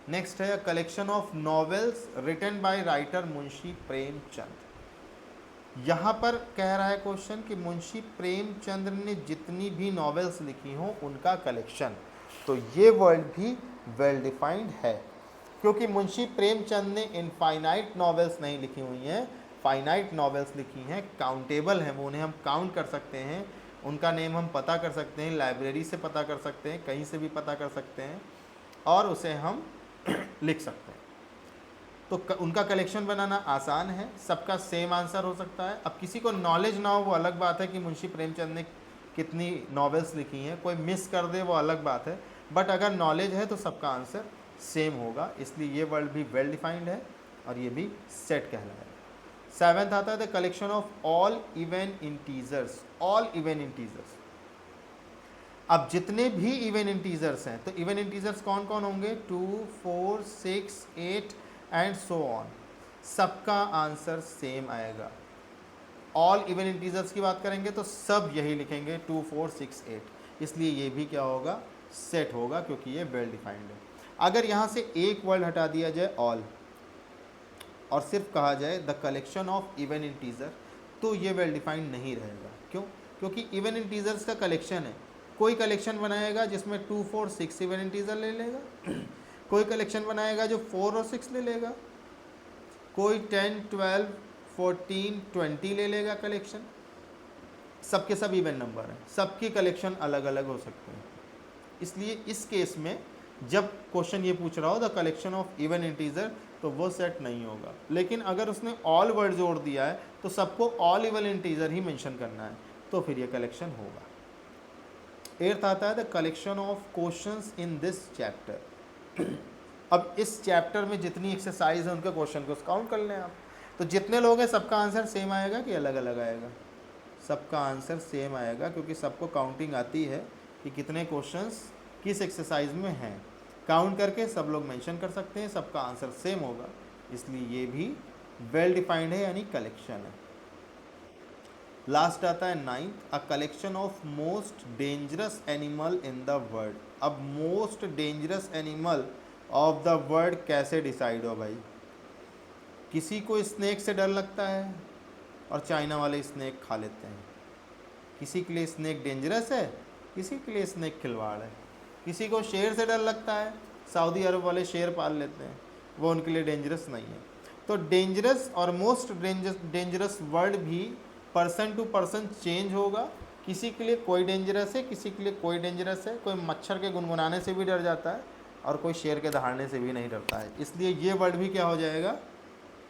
Next है collection of novels written by writer Munshi Premchand. यहाँ पर कह रहा है क्वेश्चन कि मुंशी प्रेमचंद ने जितनी भी नॉवेल्स लिखी हों उनका कलेक्शन। तो ये वर्ड भी वेल डिफाइंड है, क्योंकि मुंशी प्रेमचंद ने इनफाइनाइट नॉवेल्स नहीं लिखी हुई हैं, फाइनाइट नॉवेल्स लिखी हैं, काउंटेबल हैं, वो उन्हें हम काउंट कर सकते हैं, उनका नेम हम पता कर सकते हैं, लाइब्रेरी से पता कर सकते हैं, कहीं से भी पता कर सकते हैं और उसे हम लिख सकते हैं। तो उनका कलेक्शन बनाना आसान है, सबका सेम आंसर हो सकता है। अब किसी को नॉलेज ना हो वो अलग बात है कि मुंशी प्रेमचंद ने कितनी नॉवेल्स लिखी हैं, कोई मिस कर दे वो अलग बात है, बट अगर नॉलेज है तो सबका आंसर सेम होगा, इसलिए ये वर्ड भी वेल डिफाइंड है और ये भी सेट कहलाएगा। सेवेंथ आता है the collection of all even integers. All even integers, अब जितने भी इवन इंटीजर्स हैं, तो इवन इंटीजर्स कौन कौन होंगे, 2 4 6 8 एंड सो ऑन, सबका आंसर सेम आएगा। ऑल इवन इंटीजर्स की बात करेंगे तो सब यही लिखेंगे 2 4 6 8, इसलिए ये भी क्या होगा, सेट होगा, क्योंकि ये वेल डिफाइंड है। अगर यहाँ से एक वर्ड हटा दिया जाए ऑल और सिर्फ कहा जाए the collection of even integer, तो ये वेल डिफाइंड नहीं रहेगा। क्यों? क्योंकि इवन इंटीजर्स का कलेक्शन है, कोई कलेक्शन बनाएगा जिसमें 2 4 6 इवन इंटीजर ले लेगा, कोई कलेक्शन बनाएगा जो 4 और 6 ले लेगा, कोई 10 12 14 20 ले लेगा कलेक्शन। सबके सब इवन नंबर हैं, सबकी कलेक्शन अलग अलग हो सकते हैं, इसलिए इस केस में जब क्वेश्चन ये पूछ रहा हो the collection of even integer, तो वो सेट नहीं होगा। लेकिन अगर उसने ऑल वर्ड जोड़ दिया है तो सबको ऑल इवन इंटीजर ही मेंशन करना है, तो फिर ये कलेक्शन होगा। 8th आता है the collection of questions in this chapter. अब इस चैप्टर में जितनी एक्सरसाइज है उनके क्वेश्चन को काउंट कर लें आप। तो जितने लोग हैं सबका आंसर सेम आएगा कि अलग अलग आएगा? सबका आंसर सेम आएगा, क्योंकि सबको काउंटिंग आती है कि कितने क्वेश्चंस किस एक्सरसाइज में हैं। काउंट करके सब लोग मेंशन कर सकते हैं, सबका आंसर सेम होगा, इसलिए ये भी वेल डिफाइंड है, यानी कलेक्शन है। लास्ट आता है 9th, a collection of most dangerous animal in the world. अब most dangerous animal of the world कैसे डिसाइड हो भाई? किसी को स्नेक से डर लगता है और चाइना वाले स्नेक खा लेते हैं। किसी के लिए स्नेक डेंजरस है, किसी के लिए स्नेक खिलवाड़ है। किसी को शेर से डर लगता है, सऊदी अरब वाले शेर पाल लेते हैं, वो उनके लिए डेंजरस नहीं है। तो डेंजरस और मोस्ट डेंजरस वर्ड भी पर्सन टू पर्सन चेंज होगा। किसी के लिए कोई डेंजरस है, किसी के लिए कोई डेंजरस है। कोई मच्छर के गुनगुनाने से भी डर जाता है और कोई शेर के दहाड़ने से भी नहीं डरता है। इसलिए ये वर्ड भी क्या हो जाएगा?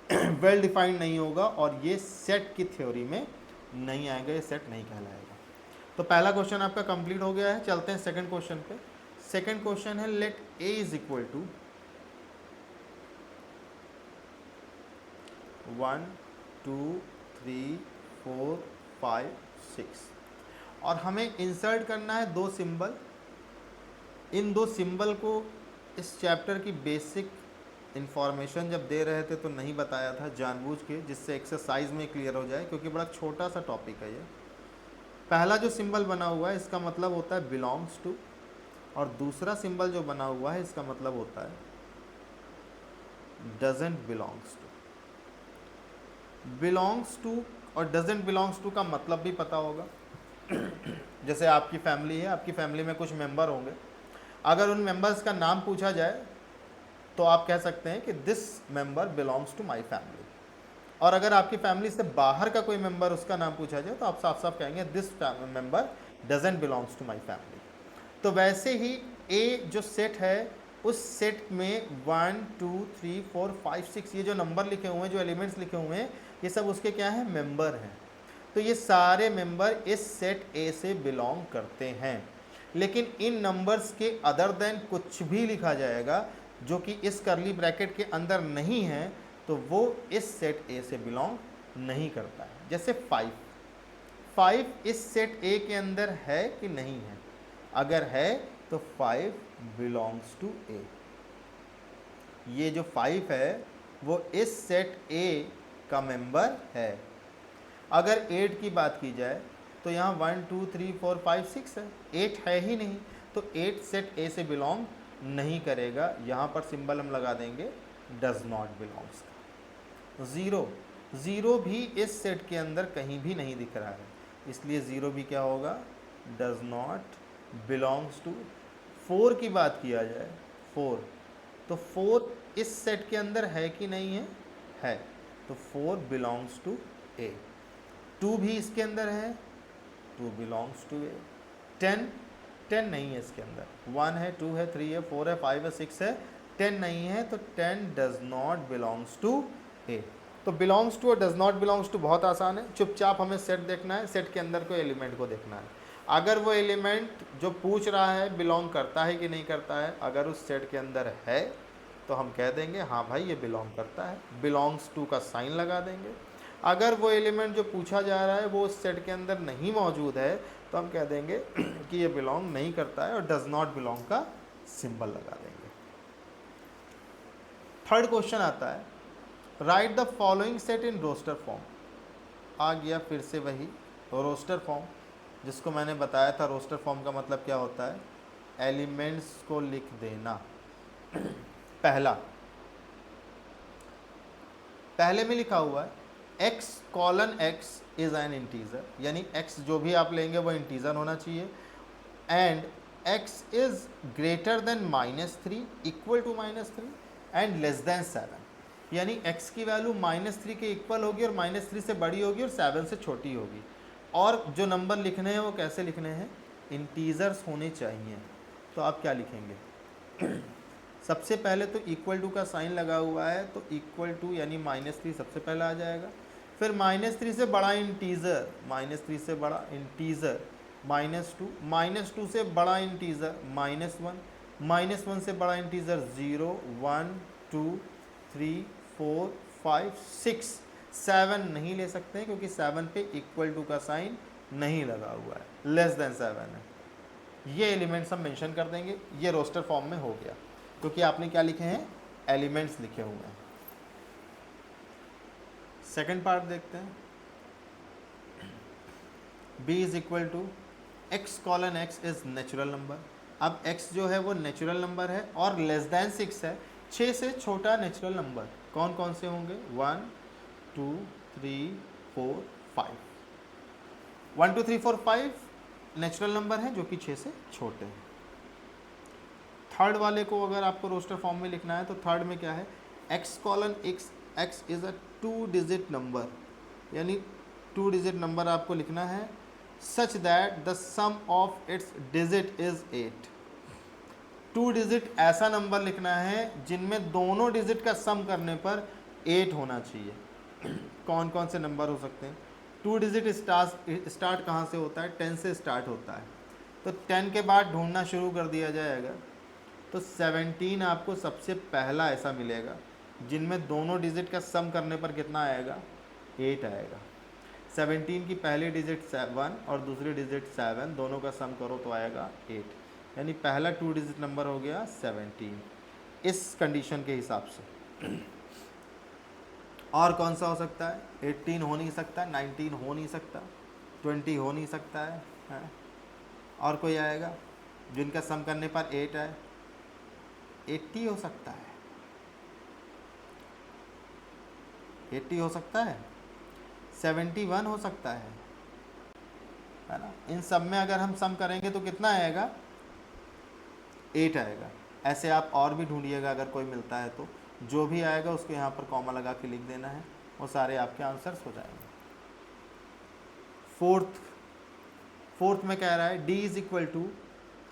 वेल डिफाइंड नहीं होगा और ये सेट की थ्योरी में नहीं आएगा, ये सेट नहीं कहलाएगा। तो पहला क्वेश्चन आपका कंप्लीट हो गया है। चलते हैं सेकंड क्वेश्चन पे। सेकंड क्वेश्चन है let a is equal to 1 2 3 4 5 6 और हमें इंसर्ट करना है दो सिंबल। इन दो सिंबल को इस चैप्टर की बेसिक इन्फॉर्मेशन जब दे रहे थे तो नहीं बताया था जानबूझ के, जिससे एक्सरसाइज में क्लियर हो जाए, क्योंकि बड़ा छोटा सा टॉपिक है ये। पहला जो सिंबल बना हुआ है इसका मतलब होता है बिलोंग्स टू, और दूसरा सिंबल जो बना हुआ है इसका मतलब होता है doesn't belongs to. Belongs to और डजंट बिलोंग्स टू का मतलब भी पता होगा। जैसे आपकी फैमिली है, आपकी फैमिली में कुछ मेंबर होंगे, अगर उन मेंबर्स का नाम पूछा जाए तो आप कह सकते हैं कि this member belongs to my family. और अगर आपकी फैमिली से बाहर का कोई मेंबर उसका नाम पूछा जाए तो आप साफ साफ कहेंगे this member doesn't belongs to my family. तो वैसे ही ए जो सेट है उस सेट में 1 2 3 4 5 6 ये जो नंबर लिखे हुए हैं, जो एलिमेंट्स लिखे हुए हैं, ये सब उसके क्या हैं? मेंबर हैं। तो ये सारे मेंबर इस सेट ए से बिलोंग करते हैं। लेकिन इन नंबर्स के अदर देन कुछ भी लिखा जाएगा जो कि इस करली ब्रैकेट के अंदर नहीं है, तो वो इस सेट ए से बिलोंग नहीं करता है। जैसे 5 इस सेट ए के अंदर है कि नहीं है? अगर है तो 5 बिलोंग्स टू ए। ये जो 5 है वो इस सेट ए का मेंबर है। अगर 8 की बात की जाए तो यहाँ 1 2 3 4 5 6 है, 8 है ही नहीं, तो 8 सेट ए से बिलोंग नहीं करेगा। यहाँ पर सिंबल हम लगा देंगे डज नॉट बिलोंग्स का। 0 भी इस सेट के अंदर कहीं भी नहीं दिख रहा है, इसलिए 0 भी क्या होगा? Does not belongs to. 4 की बात किया जाए, 4 तो 4 इस सेट के अंदर है कि नहीं है? है, तो 4 बिलोंग्स टू ए। 2 भी इसके अंदर है, 2 बिलोंग्स टू ए। 10 नहीं है इसके अंदर, 1 है, 2 है, 3 है, 4 है, 5 है, 6 है, 10 नहीं है, तो 10 डज नॉट बिलोंग्स टू ए। तो बिलोंग्स टू और डज नॉट बिलोंग्स टू बहुत आसान है। चुपचाप हमें सेट देखना है, सेट के अंदर कोई एलिमेंट को देखना है। अगर वो एलिमेंट जो पूछ रहा है बिलोंग करता है कि नहीं करता है, अगर उस सेट के अंदर है तो हम कह देंगे हाँ भाई ये बिलोंग करता है, बिलोंग्स टू का साइन लगा देंगे। अगर वो एलिमेंट जो पूछा जा रहा है वो उस सेट के अंदर नहीं मौजूद है तो हम कह देंगे कि ये बिलोंग नहीं करता है और डज नॉट बिलोंग का सिंबल लगा देंगे। थर्ड क्वेश्चन आता है right the following set in roster form. आ गया फिर से वही रोस्टर फॉर्म, जिसको मैंने बताया था। रोस्टर फॉर्म का मतलब क्या होता है? एलिमेंट्स को लिख देना। पहले में लिखा हुआ है x colon x is an integer, यानी x जो भी आप लेंगे वो इंटीजर होना चाहिए। And x is greater than -3 equal to -3 and less than 7, यानी x की वैल्यू -3 के इक्वल होगी और -3 से बड़ी होगी और 7 से छोटी होगी। और जो नंबर लिखने हैं वो कैसे लिखने हैं? इंटीजर्स होने चाहिए। तो आप क्या लिखेंगे? सबसे पहले तो इक्वल टू का साइन लगा हुआ है, तो इक्वल टू यानी -3 सबसे पहले आ जाएगा। फिर -3 से बड़ा इंटीजर, -3 से बड़ा इंटीजर -2, -2 से बड़ा इंटीजर -1, -1 से बड़ा इंटीजर 0, 1, 2, 3, 4, 5, 6, 7 नहीं ले सकते हैं क्योंकि 7 पे इक्वल टू का साइन नहीं लगा हुआ है, लेस देन 7 है। ये एलिमेंट्स हम मेंशन कर देंगे। ये रोस्टर फॉर्म में हो गया क्योंकि आपने क्या लिखे हैं, एलिमेंट्स लिखे हुए हैं। सेकंड पार्ट देखते हैं। b is equal to x colon x is natural number. अब x जो है वो नेचुरल नंबर है और लेस देन 6 है। 6 से छोटा नेचुरल नंबर कौन कौन से होंगे, 1, 2, 3, 4, 5। 1, 2, 3, 4, 5 नेचुरल नंबर हैं जो कि 6 से छोटे हैं। थर्ड वाले को अगर आपको रोस्टर फॉर्म में लिखना है तो थर्ड में क्या है, x colon x is a 2 digit number, यानी 2 डिजिट नंबर आपको लिखना है such that the sum of its digit is 8। 2 digit ऐसा नंबर लिखना है जिनमें दोनों डिजिट का सम करने पर 8 होना चाहिए। कौन कौन से नंबर हो सकते हैं, 2 डिजिट स्टार्ट कहाँ से होता है, 10 से स्टार्ट होता है। तो 10 के बाद ढूंढना शुरू कर दिया जाएगा तो 17 आपको सबसे पहला ऐसा मिलेगा जिनमें दोनों डिजिट का सम करने पर कितना आएगा, 8 आएगा। 17 की पहली डिजिट 1 और दूसरी डिजिट 7, दोनों का सम करो तो आएगा 8, यानी पहला 2 डिजिट नंबर हो गया 17 इस कंडीशन के हिसाब से। और कौन सा हो सकता है, 18 हो नहीं सकता, 19 हो नहीं सकता, 20 हो नहीं सकता है? और कोई आएगा जिनका सम करने पर 8 आए, 80 हो सकता है, 80 हो सकता है, 71 हो सकता है ना। इन सब में अगर हम सम करेंगे तो कितना आएगा, 8 आएगा। ऐसे आप और भी ढूंढिएगा, अगर कोई मिलता है तो जो भी आएगा उसको यहाँ पर कॉमा लगा के लिख देना है, वो सारे आपके आंसर्स हो जाएंगे। फोर्थ में कह रहा है d is equal to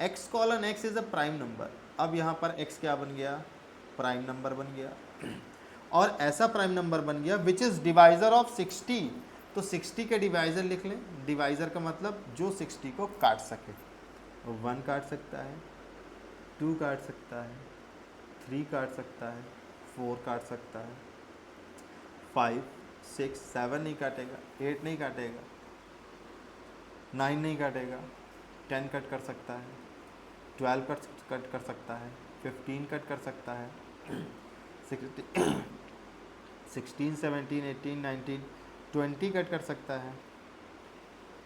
x colon x is a prime number. अब यहाँ पर x क्या बन गया, प्राइम नंबर बन गया, और ऐसा प्राइम नंबर बन गया विच इज़ डिवाइज़र ऑफ 60। तो 60 के डिवाइज़र लिख लें। डिवाइज़र का मतलब जो 60 को काट सके। 1 काट सकता है, 2 काट सकता है, 3 काट सकता है, 4 काट सकता है, 5, 6, 7 नहीं काटेगा, 8 नहीं काटेगा, 9 नहीं काटेगा, 10 कट कर सकता है, 12 कट कर सकता है, 15 कट कर सकता है, 16, 17, 18, 19, 20 कट कर सकता है,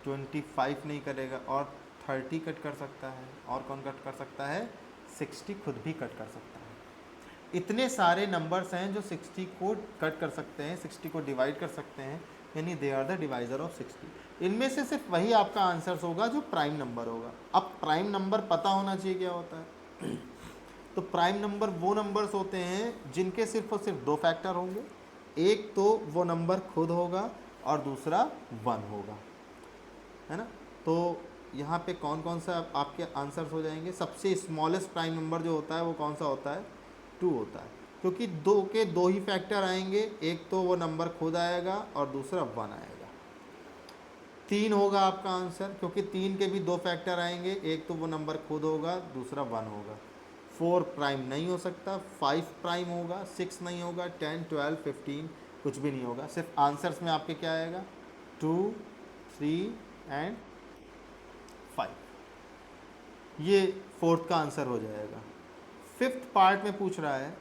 25 नहीं करेगा, और 30 कट कर सकता है, और कौन कट कर सकता है, 60 खुद भी कट कर सकता है। इतने सारे नंबर्स हैं जो 60 को कट कर सकते हैं, 60 को डिवाइड कर सकते हैं, यानी they are the divisor of 60। इनमें से सिर्फ वही आपका आंसर होगा जो प्राइम नंबर होगा। अब प्राइम नंबर पता होना चाहिए क्या होता है। तो प्राइम नंबर वो नंबर्स होते हैं जिनके सिर्फ और सिर्फ 2 फैक्टर होंगे। एक तो वो नंबर खुद होगा और दूसरा 1 होगा, है ना। तो यहाँ पे कौन कौन सा आपके आंसर्स हो जाएंगे। सबसे स्मॉलेस्ट प्राइम नंबर जो होता है वो कौन सा होता है, 2 होता है, क्योंकि 2 के 2 ही फैक्टर आएंगे। एक तो वो नंबर खुद आएगा और दूसरा 1 आएगा। 3 होगा आपका आंसर, क्योंकि 3 के भी 2 फैक्टर आएंगे। एक तो वो नंबर खुद होगा, दूसरा 1 होगा। 4 प्राइम नहीं हो सकता, 5 प्राइम होगा, 6 नहीं होगा, 10, 12, 15 कुछ भी नहीं होगा। सिर्फ आंसर्स में आपके क्या आएगा, 2, 3 एंड 5। ये फोर्थ का आंसर हो जाएगा। फिफ्थ पार्ट में पूछ रहा है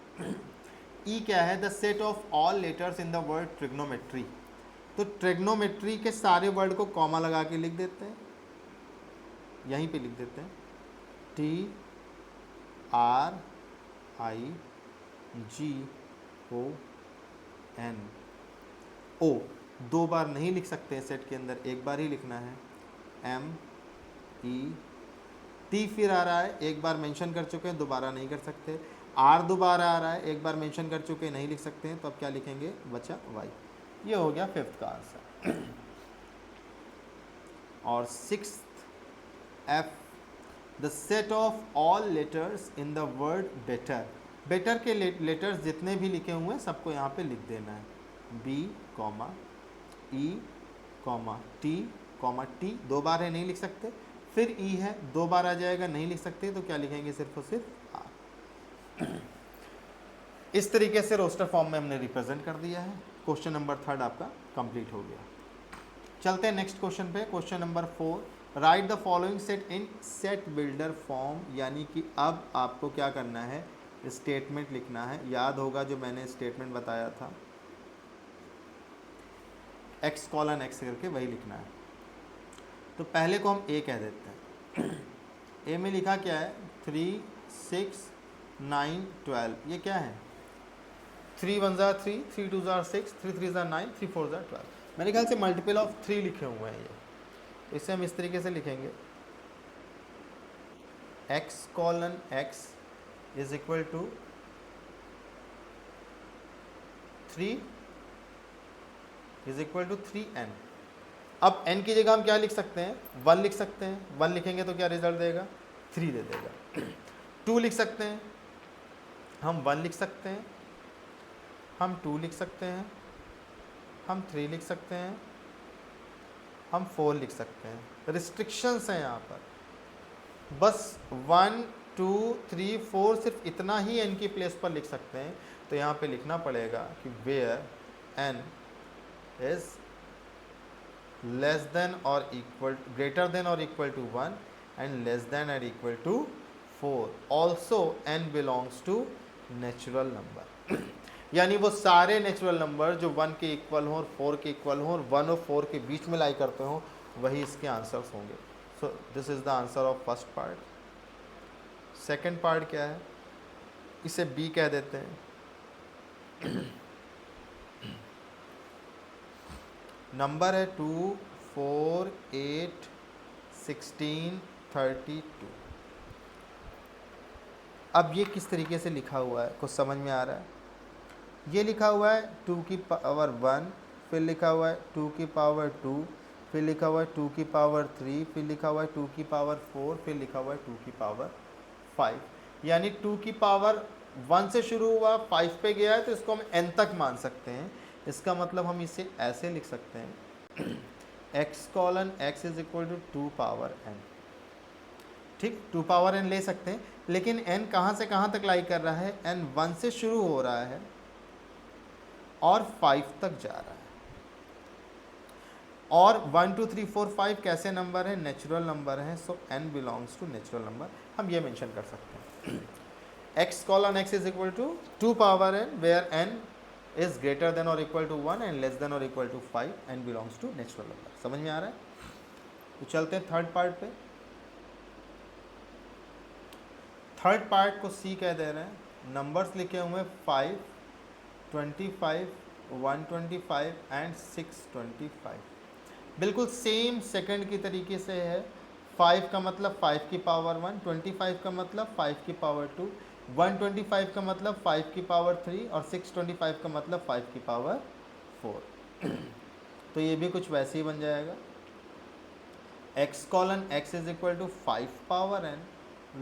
ई क्या है, the set of all letters in the word trigonometry. तो ट्रिग्नोमेट्री के सारे वर्ड को कॉमा लगा के लिख देते हैं, यहीं पे लिख देते हैं, TRIGONO। 2 बार नहीं लिख सकते हैं सेट के अंदर, एक बार ही लिखना है। MET फिर आ रहा है, एक बार मेंशन कर चुके हैं, दोबारा नहीं कर सकते। R दोबारा आ रहा है, एक बार मेंशन कर चुके हैं, नहीं लिख सकते हैं, तो अब क्या लिखेंगे, बचा Y। ये हो गया फिफ्थ का आंसर। और sixth F, the set of all letters in the word better. Better के लेटर्स जितने भी लिखे हुए हैं सबको यहाँ पे लिख देना है। B, E, T, T 2 बार है, नहीं लिख सकते। फिर ई है, 2 बार आ जाएगा, नहीं लिख सकते तो क्या लिखेंगे, सिर्फ और सिर्फ आर। इस तरीके से रोस्टर फॉर्म में हमने रिप्रेजेंट कर दिया है। क्वेश्चन नंबर 3 आपका कंप्लीट हो गया। चलते हैं नेक्स्ट क्वेश्चन पे। Question number 4, right the following set in set builder form. यानी कि अब आपको क्या करना है, स्टेटमेंट लिखना है। याद होगा जो मैंने स्टेटमेंट बताया था, x कॉलन x करके वही लिखना है। तो पहले को हम a कह देते हैं। a में लिखा क्या है, 3, 6, 9, 12। ये क्या है, 3 1 ज़ा 3, 3 2 ज़ा 6, 3 3 ज़ा 9, 3 4 ज़ा 12। मेरे ख्याल से मल्टीपल ऑफ 3 लिखे हुए हैं ये। तो इसे हम इस तरीके से लिखेंगे, x colon x is equal to 3 is equal to 3n। अब n की जगह हम क्या लिख सकते हैं, 1 लिख सकते हैं। 1 लिखेंगे तो क्या रिजल्ट देगा, 3 दे देगा। 2 लिख सकते हैं, हम 1 लिख सकते हैं, हम 2 लिख सकते हैं, हम 3 लिख सकते हैं, हम 4 लिख सकते हैं। रिस्ट्रिक्शंस हैं यहाँ पर, बस 1 2 3 4 सिर्फ इतना ही n की प्लेस पर लिख सकते हैं। तो यहाँ पे लिखना पड़ेगा कि where n is less than or equal, greater than or equal to 1 and less than or equal to 4, also n belongs to natural number. यानी वो सारे नेचुरल नंबर जो 1 के इक्वल हों और 4 के इक्वल हों और 1 और 4 के बीच में लाई करते हों, वही इसके आंसर्स होंगे। सो this is the answer of first part. Second part क्या है, इसे बी कह देते हैं। नंबर है 2 4 8 16 32। अब ये किस तरीके से लिखा हुआ है, कुछ समझ में आ रहा है। ये लिखा हुआ है 2 की पावर 1, फिर लिखा हुआ है 2 की पावर 2, फिर लिखा हुआ है 2 की पावर 3, फिर लिखा हुआ है 2 की पावर 4, फिर लिखा हुआ है 2 की पावर 5। यानी 2 की पावर 1 से शुरू हुआ 5 पे गया है, तो इसको हम n तक मान सकते हैं। इसका मतलब हम इसे ऐसे लिख सकते हैं, x colon x is equal to 2 power n। ठीक, 2 पावर n ले सकते हैं, लेकिन n कहाँ से कहाँ तक लाई कर रहा है, n 1 से शुरू हो रहा है और 5 तक जा रहा है। और 1 2 3 4 5 कैसे नंबर है, नेचुरल नंबर है। So n belongs to natural number, हम ये मेंशन कर सकते हैं। x colon x is equal to 2 power n where n is greater than or equal to 1 and less than or equal to 5, n belongs to natural number. समझ में आ रहा है। तो चलते हैं थर्ड पार्ट पे। थर्ड पार्ट को c कह दे रहे हैं। नंबर्स लिखे हुए 5 25 125 एंड 625। बिल्कुल सेम सेकंड की तरीके से है। 5 का मतलब 5 की पावर 1, 25 का मतलब 5 की पावर 2, 125 का मतलब 5 की पावर 3 और 625 का मतलब 5 की पावर 4। तो ये भी कुछ वैसे ही बन जाएगा, x colon x is equal to 5 power n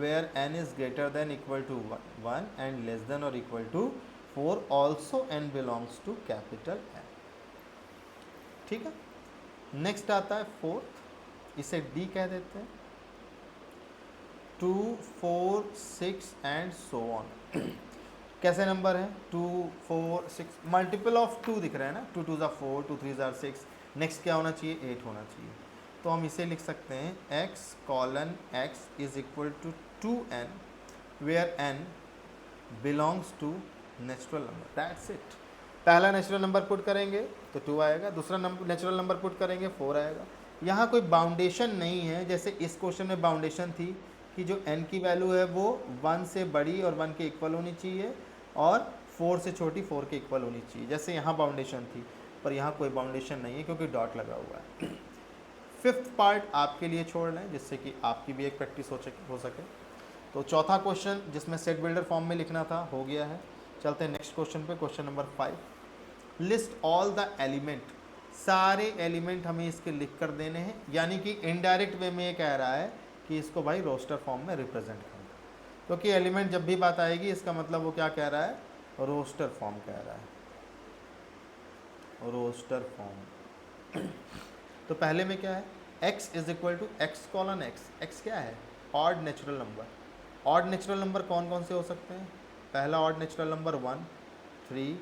where n is greater than equal to 1 and less than or equal to 4, also n belongs to capital N। ठीक है। नेक्स्ट आता है फोर्थ, इसे D कह देते हैं। 2 4 6 एंड सो ऑन। कैसे number है, 2 4 6, मल्टीपल ऑफ 2 दिख रहा है ना, 2 2 ज़ा 4, 2 3 ज़ा 6। नेक्स्ट क्या होना चाहिए, 8 होना चाहिए। तो हम इसे लिख सकते हैं x colon x is equal to 2n where n belongs to natural number. That's it. पहला नेचुरल नंबर पुट करेंगे तो 2 आएगा, दूसरा नंबर नेचुरल नंबर पुट करेंगे 4 आएगा। यहाँ कोई बाउंडेशन नहीं है, जैसे इस क्वेश्चन में बाउंडेशन थी कि जो n की वैल्यू है वो 1 से बड़ी और 1 के इक्वल होनी चाहिए और 4 से छोटी 4 के इक्वल होनी चाहिए, जैसे यहाँ बाउंडेशन थी। पर यहाँ कोई बाउंडेशन नहीं है क्योंकि डॉट लगा हुआ है। फिफ्थ पार्ट आपके लिए छोड़ रहे हैं जिससे कि आपकी भी एक प्रैक्टिस हो सके। तो चौथा क्वेश्चन जिसमें सेट बिल्डर फॉर्म में लिखना था हो गया है। चलते हैं नेक्स्ट क्वेश्चन पे, question number 5। List all the element. सारे एलिमेंट हमें इसके लिख कर देने हैं, यानी कि इनडायरेक्ट वे में ये कह रहा है कि इसको भाई रोस्टर फॉर्म में रिप्रेजेंट करना, क्योंकि एलिमेंट जब भी बात आएगी इसका मतलब वो क्या कह रहा है, रोस्टर फॉर्म कह रहा है, रोस्टर फॉर्म। तो पहले में क्या है, x is equal to x colon x. X क्या है? Odd natural number. Odd natural number कौन कौन से हो सकते हैं? पहला ऑड नेचुरल नंबर 1, 3,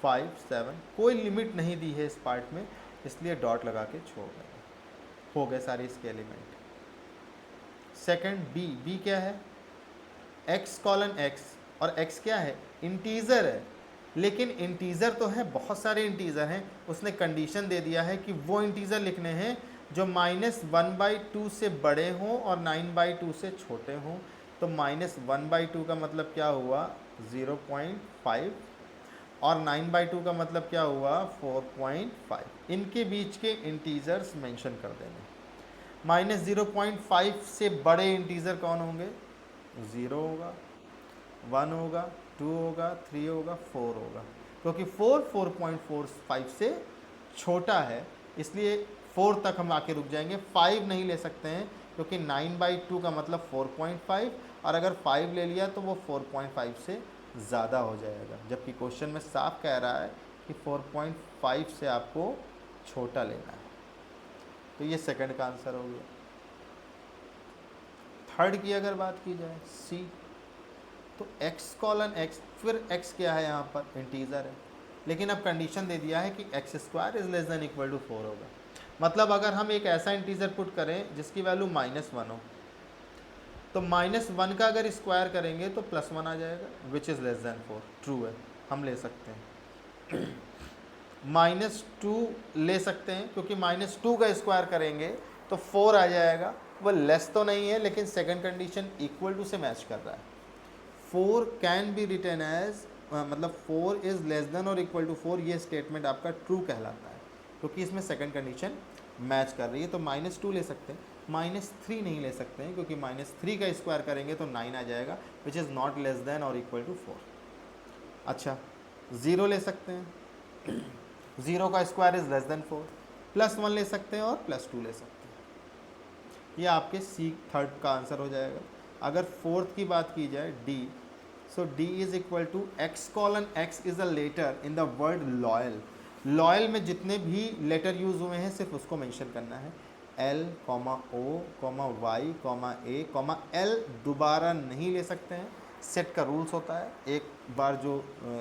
5, 7। कोई लिमिट नहीं दी है इस पार्ट में, इसलिए डॉट लगा के छोड़ देंगे। हो गए सारे इसके एलिमेंट। Second B. बी क्या है? एक्स कॉलन एक्स, और एक्स क्या है? इंटीजर है। लेकिन इंटीजर तो है, बहुत सारे इंटीजर हैं। उसने कंडीशन दे दिया है कि वो इंटीजर लिखने हैं जो -1/2 से बड़े हों और 9/2 से छोटे हों। तो -1/2 का मतलब क्या हुआ? 0.5, और 9/2 का मतलब क्या हुआ? 4.5। इनके बीच के इंटीजर्स मेंशन कर देंगे। -0.5 से बड़े इंटीजर कौन होंगे? 0 होगा, 1 होगा, 2 होगा, 3 होगा, 4 होगा। क्योंकि 4.45 से छोटा है, इसलिए 4 तक हम आके रुक जाएंगे। 5 नहीं ले सकते हैं क्योंकि 9/2 का मतलब 4.5, और अगर 5 ले लिया तो वो 4.5 से ज़्यादा हो जाएगा। जबकि क्वेश्चन में साफ कह रहा है कि 4.5 से आपको छोटा लेना है। तो ये सेकंड का आंसर हो गया। थर्ड की अगर बात की जाए, सी, तो x कॉलन x, फिर x क्या है? यहाँ पर इंटीजर है, लेकिन अब कंडीशन दे दिया है कि x² is less than equal to 4 होगा। मतलब अगर हम एक ऐसा इंटीजर पुट करें जिसकी वैल्यू -1 हो, तो -1 का अगर स्क्वायर करेंगे तो +1 आ जाएगा, which is less than 4। True है, हम ले सकते हैं। -2 ले सकते हैं क्योंकि -2 का स्क्वायर करेंगे तो 4 आ जाएगा। वो लेस तो नहीं है, लेकिन सेकंड कंडीशन इक्वल टू से मैच कर रहा है। 4 कैन बी रिटन एज, मतलब 4 is less than or equal to 4, ये स्टेटमेंट आपका ट्रू कहलाता है क्योंकि इसमें सेकंड कंडीशन मैच कर रही है। तो -2 ले सकते हैं, -3 नहीं ले सकते हैं क्योंकि -3 का स्क्वायर करेंगे तो 9 आ जाएगा, which is not less than or equal to 4। अच्छा, 0 ले सकते हैं, 0 का स्क्वायर इज़ लेस देन 4। +1 ले सकते हैं और +2 ले सकते हैं। ये आपके सी थर्ड का आंसर हो जाएगा। अगर फोर्थ की बात की जाए, D, so D is equal to x colon x is a letter in the word loyal. Loyal में जितने भी लेटर यूज हुए हैं सिर्फ उसको मेंशन करना है। L, O, Y, A, L दोबारा नहीं ले सकते हैं। सेट का रूल्स होता है, एक बार जो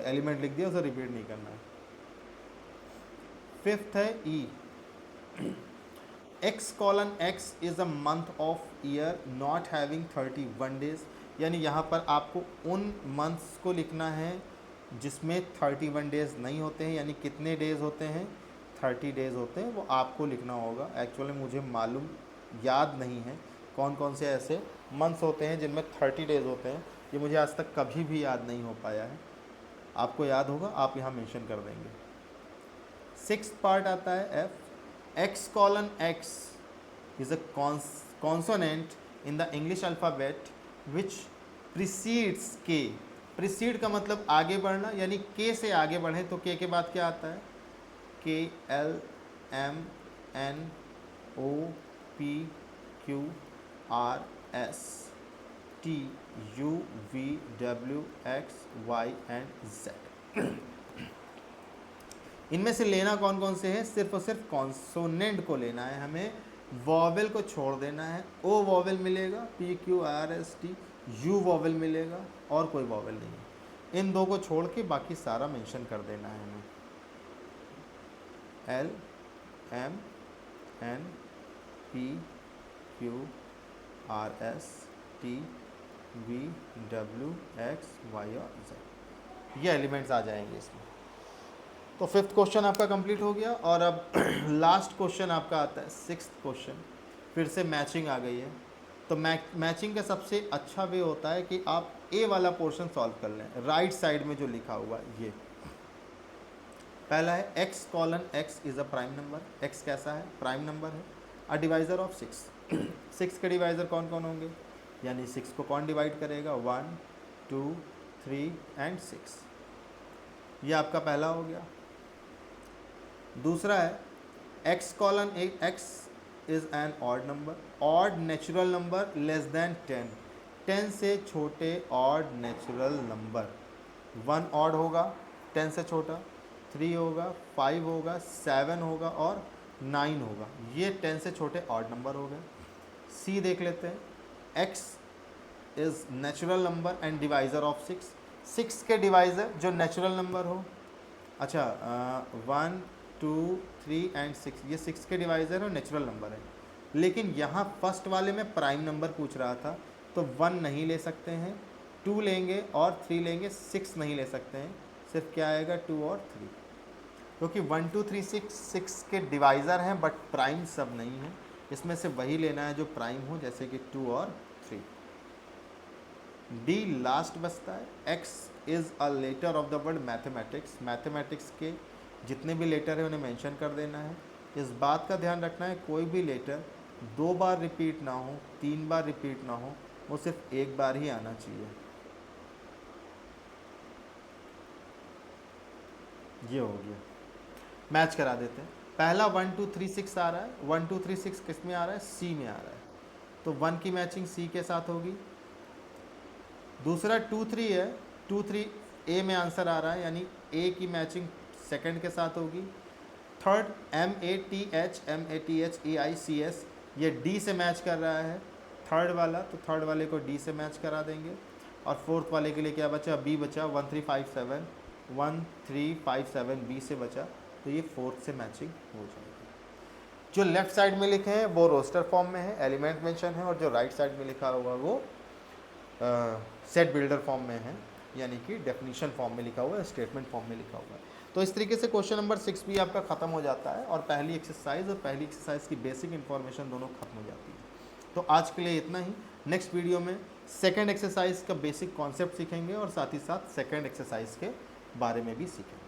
एलिमेंट लिख दिया उसे रिपीट नहीं करना है। फिफ्थ है E, x colon x is a month of year not having 31 days. यानी यहाँ पर आपको उन मंथ्स को लिखना है जिसमें 31 डेज नहीं होते हैं। यानी कितने डेज होते हैं? 30 डेज होते हैं, वो आपको लिखना होगा। एक्चुअली मुझे मालूम याद नहीं है कौन कौन से ऐसे मंथ्स होते हैं जिनमें 30 डेज होते हैं। ये मुझे आज तक कभी भी याद नहीं हो पाया है। आपको याद होगा, आप यहाँ मेंशन कर देंगे। सिक्स्थ पार्ट आता है F, x colon x is a consonant in the English alphabet which precedes k। precede का मतलब आगे बढ़ना, यानी k से आगे बढ़े तो k के बाद क्या आता है? K, L, M, N, O, P, Q, R, S, T, U, V, W, X, Y and Z। इनमें से लेना कौन कौन से हैं? सिर्फ और सिर्फ कॉन्सोनेंट को लेना है हमें, वॉवेल को छोड़ देना है। ओ वॉवेल मिलेगा, P, Q, R, S, T, U vowel मिलेगा, और कोई वॉवेल नहीं है। इन दो को छोड़ के बाकी सारा मेंशन कर देना है हमें। L, M, N, P, Q, R, S, T, V, W, X, Y और Z, ये एलिमेंट्स आ जाएंगे इसमें। तो फिफ्थ क्वेश्चन आपका कंप्लीट हो गया। और अब लास्ट क्वेश्चन आपका आता है सिक्स्थ क्वेश्चन। फिर से मैचिंग आ गई है। तो मैचिंग का सबसे अच्छा वे होता है कि आप ए वाला पोर्शन सॉल्व कर लें। राइट साइड में जो लिखा हुआ है ये पहला है, x colon x is a prime number. X कैसा है? प्राइम नंबर है। अ डिवाइज़र ऑफ 6। 6 के डिवाइज़र कौन कौन होंगे? यानी 6 को कौन डिवाइड करेगा? 1, 2, 3 एंड 6। ये आपका पहला हो गया। दूसरा है, x colon x is an odd number. Odd natural number less than 10। 10 से छोटे ऑड नेचुरल नंबर। 1 ऑड होगा 10 से छोटा, 3 होगा, 5 होगा, 7 होगा और 9 होगा। ये 10 से छोटे ऑड नंबर हो गए। सी देख लेते हैं, x is natural number and divisor of 6। 6 के डिवाइज़र जो नेचुरल नंबर हो। अच्छा 1 2 3 एंड 6, ये 6 के डिवाइज़र और नेचुरल नंबर है। लेकिन यहाँ फर्स्ट वाले में प्राइम नंबर पूछ रहा था, तो 1 नहीं ले सकते हैं, 2 लेंगे और 3 लेंगे, 6 नहीं ले सकते हैं। सिर्फ क्या आएगा 2 और 3, क्योंकि 1 2 3 6 के डिवाइज़र हैं बट प्राइम सब नहीं है। इसमें से वही लेना है जो प्राइम हो, जैसे कि 2 और 3। डी लास्ट बचता है, x is a letter of the word mathematics. Mathematics के जितने भी लेटर है उन्हें मेंशन कर देना है। इस बात का ध्यान रखना है कोई भी लेटर 2 बार रिपीट ना हो, 3 बार रिपीट ना हो, वो सिर्फ एक बार ही आना चाहिए। ये हो गया, मैच करा देते हैं। पहला 1 2 3 6 आ रहा है, 1 2 3 6 किस में आ रहा है, सी में आ रहा है, तो 1 की मैचिंग सी के साथ होगी। दूसरा 2 3 है, 2 3 ए में आंसर आ रहा है, यानी ए की मैचिंग सेकंड के साथ होगी। थर्ड MATHEICS, ये डी से मैच कर रहा है थर्ड वाला, तो थर्ड वाले को डी से मैच करा देंगे। और फोर्थ वाले के लिए क्या बचा, बी बचा, 1357 बी से बचा, तो ये फोर्थ से मैचिंग हो जाएगी। जो लेफ्ट साइड में लिखे हैं वो रोस्टर फॉर्म में है, एलिमेंट मेंशन है, और जो राइट साइड में लिखा हुआ वो सेट बिल्डर फॉर्म में है, यानी कि डेफिनेशन फॉर्म में लिखा हुआ है, स्टेटमेंट फॉर्म में लिखा हुआ है। तो इस तरीके से क्वेश्चन नंबर 6 भी आपका ख़त्म हो जाता है, और पहली एक्सरसाइज और पहली एक्सरसाइज की बेसिक इन्फॉर्मेशन दोनों खत्म हो जाती है। तो आज के लिए इतना ही। नेक्स्ट वीडियो में सेकेंड एक्सरसाइज का बेसिक कॉन्सेप्ट सीखेंगे और साथ ही साथ सेकेंड एक्सरसाइज के बारे में भी सीखेंगे।